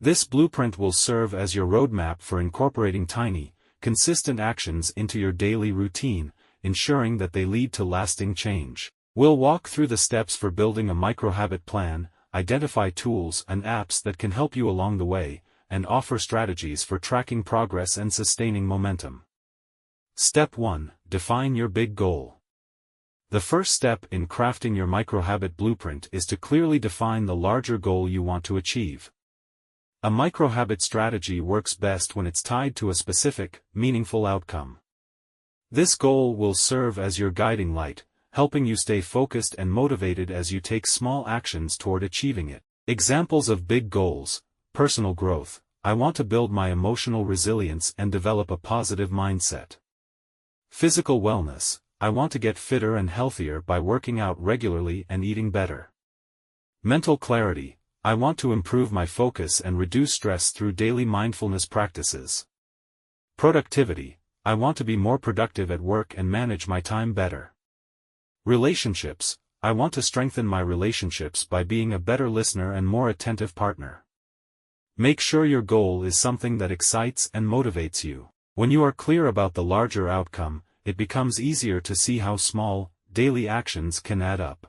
This blueprint will serve as your roadmap for incorporating tiny, consistent actions into your daily routine, ensuring that they lead to lasting change. We'll walk through the steps for building a microhabit plan, identify tools and apps that can help you along the way, and offer strategies for tracking progress and sustaining momentum. Step 1. Define your big goal. The first step in crafting your microhabit blueprint is to clearly define the larger goal you want to achieve. A microhabit strategy works best when it's tied to a specific, meaningful outcome. This goal will serve as your guiding light, helping you stay focused and motivated as you take small actions toward achieving it. Examples of big goals: personal growth. I want to build my emotional resilience and develop a positive mindset. Physical wellness. I want to get fitter and healthier by working out regularly and eating better. Mental clarity. I want to improve my focus and reduce stress through daily mindfulness practices. Productivity. I want to be more productive at work and manage my time better. Relationships. I want to strengthen my relationships by being a better listener and more attentive partner. Make sure your goal is something that excites and motivates you. When you are clear about the larger outcome, it becomes easier to see how small, daily actions can add up.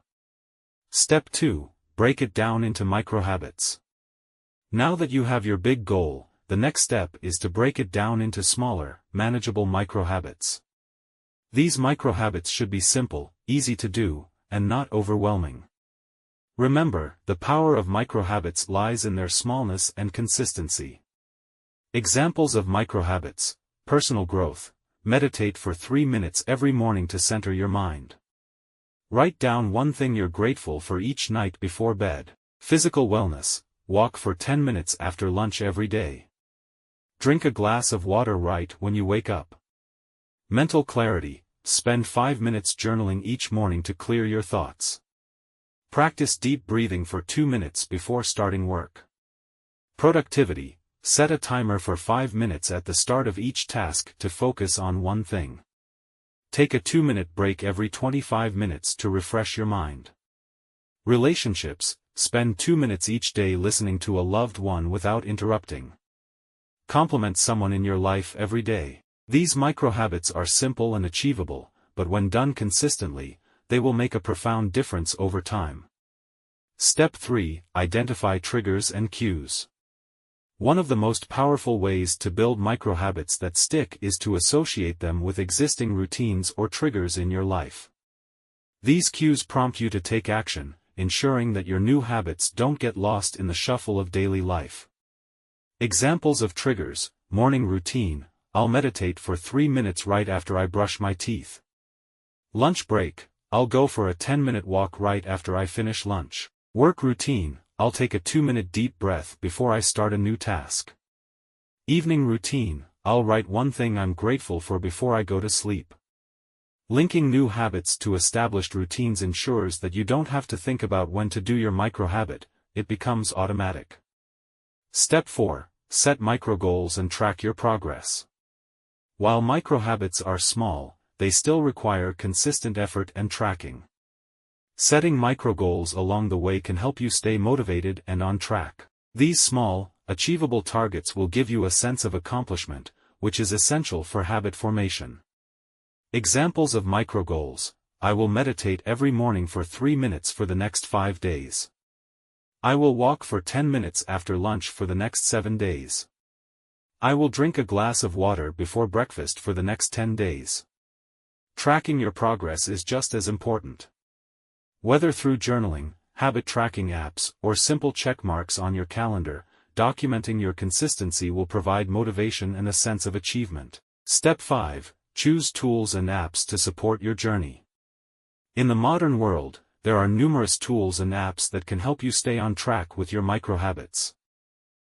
Step 2. Break it down into microhabits. Now that you have your big goal, the next step is to break it down into smaller, manageable microhabits. These microhabits should be simple, easy to do, and not overwhelming. Remember, the power of microhabits lies in their smallness and consistency. Examples of microhabits: personal growth. Meditate for 3 minutes every morning to center your mind. Write down one thing you're grateful for each night before bed. Physical wellness. Walk for 10 minutes after lunch every day. Drink a glass of water right when you wake up. Mental clarity. Spend 5 minutes journaling each morning to clear your thoughts. Practice deep breathing for 2 minutes before starting work. Productivity. Set a timer for 5 minutes at the start of each task to focus on one thing. Take a 2-minute break every 25 minutes to refresh your mind. Relationships. Spend 2 minutes each day listening to a loved one without interrupting. Compliment someone in your life every day. These microhabits are simple and achievable, but when done consistently, they will make a profound difference over time. Step 3. Identify triggers and cues. One of the most powerful ways to build microhabits that stick is to associate them with existing routines or triggers in your life. These cues prompt you to take action, ensuring that your new habits don't get lost in the shuffle of daily life. Examples of triggers: morning routine. I'll meditate for 3 minutes right after I brush my teeth. Lunch break. I'll go for a 10-minute walk right after I finish lunch. Work routine. I'll take a 2-minute deep breath before I start a new task. Evening routine. I'll write one thing I'm grateful for before I go to sleep. Linking new habits to established routines ensures that you don't have to think about when to do your microhabit, it becomes automatic. Step 4. Set microgoals and track your progress. While microhabits are small, they still require consistent effort and tracking. Setting microgoals along the way can help you stay motivated and on track. These small, achievable targets will give you a sense of accomplishment, which is essential for habit formation. Examples of microgoals: I will meditate every morning for 3 minutes for the next 5 days. I will walk for 10 minutes after lunch for the next 7 days. I will drink a glass of water before breakfast for the next 10 days. Tracking your progress is just as important. Whether through journaling, habit tracking apps, or simple check marks on your calendar, documenting your consistency will provide motivation and a sense of achievement. Step 5. Choose tools and apps to support your journey. In the modern world, there are numerous tools and apps that can help you stay on track with your microhabits.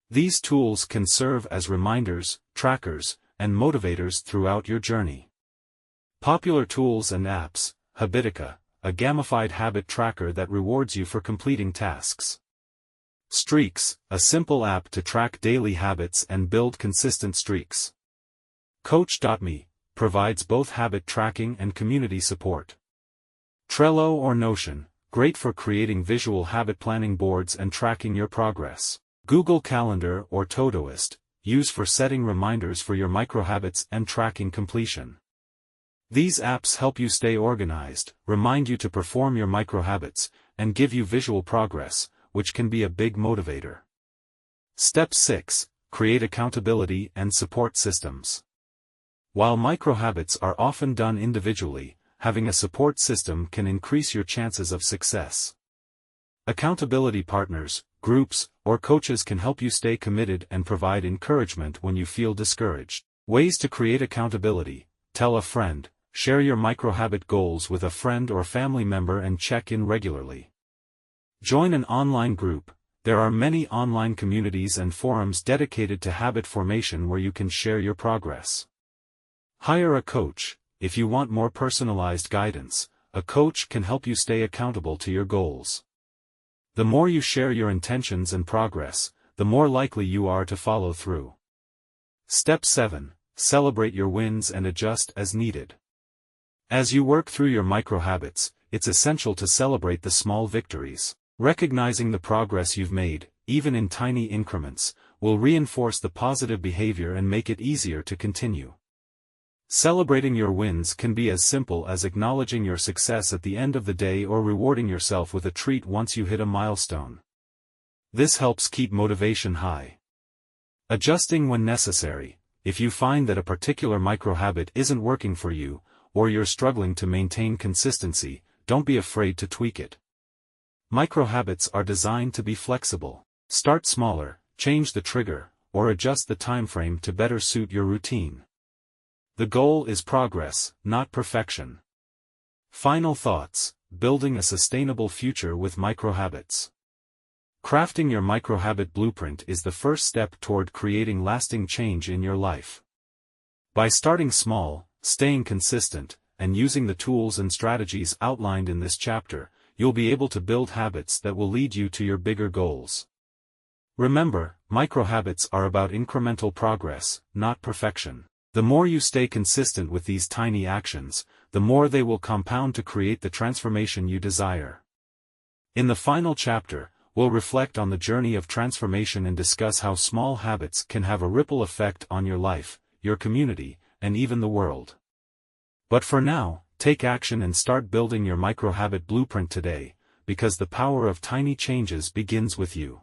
These tools can serve as reminders, trackers, and motivators throughout your journey. Popular tools and apps: Habitica, a gamified habit tracker that rewards you for completing tasks. Streaks, a simple app to track daily habits and build consistent streaks. Coach.me provides both habit tracking and community support. Trello or Notion, great for creating visual habit planning boards and tracking your progress. Google Calendar or Todoist, used for setting reminders for your microhabits and tracking completion. These apps help you stay organized, remind you to perform your microhabits, and give you visual progress, which can be a big motivator. Step 6. Create accountability and support systems. While microhabits are often done individually, having a support system can increase your chances of success. Accountability partners, groups, or coaches can help you stay committed and provide encouragement when you feel discouraged. Ways to create accountability: tell a friend, share your microhabit goals with a friend or family member and check in regularly. Join an online group. There are many online communities and forums dedicated to habit formation where you can share your progress. Hire a coach. If you want more personalized guidance, a coach can help you stay accountable to your goals. The more you share your intentions and progress, the more likely you are to follow through. Step 7. Celebrate your wins and adjust as needed. As you work through your microhabits, it's essential to celebrate the small victories. Recognizing the progress you've made, even in tiny increments, will reinforce the positive behavior and make it easier to continue. Celebrating your wins can be as simple as acknowledging your success at the end of the day or rewarding yourself with a treat once you hit a milestone. This helps keep motivation high. Adjusting when necessary: if you find that a particular microhabit isn't working for you, or you're struggling to maintain consistency, don't be afraid to tweak it. Microhabits are designed to be flexible. Start smaller, change the trigger, or adjust the timeframe to better suit your routine. The goal is progress, not perfection. Final thoughts: building a sustainable future with microhabits. Crafting your microhabit blueprint is the first step toward creating lasting change in your life. By starting small, staying consistent, and using the tools and strategies outlined in this chapter, you'll be able to build habits that will lead you to your bigger goals. Remember, microhabits are about incremental progress, not perfection. The more you stay consistent with these tiny actions, the more they will compound to create the transformation you desire. In the final chapter, we'll reflect on the journey of transformation and discuss how small habits can have a ripple effect on your life, your community, and even the world. But for now, take action and start building your microhabit blueprint today, because the power of tiny changes begins with you.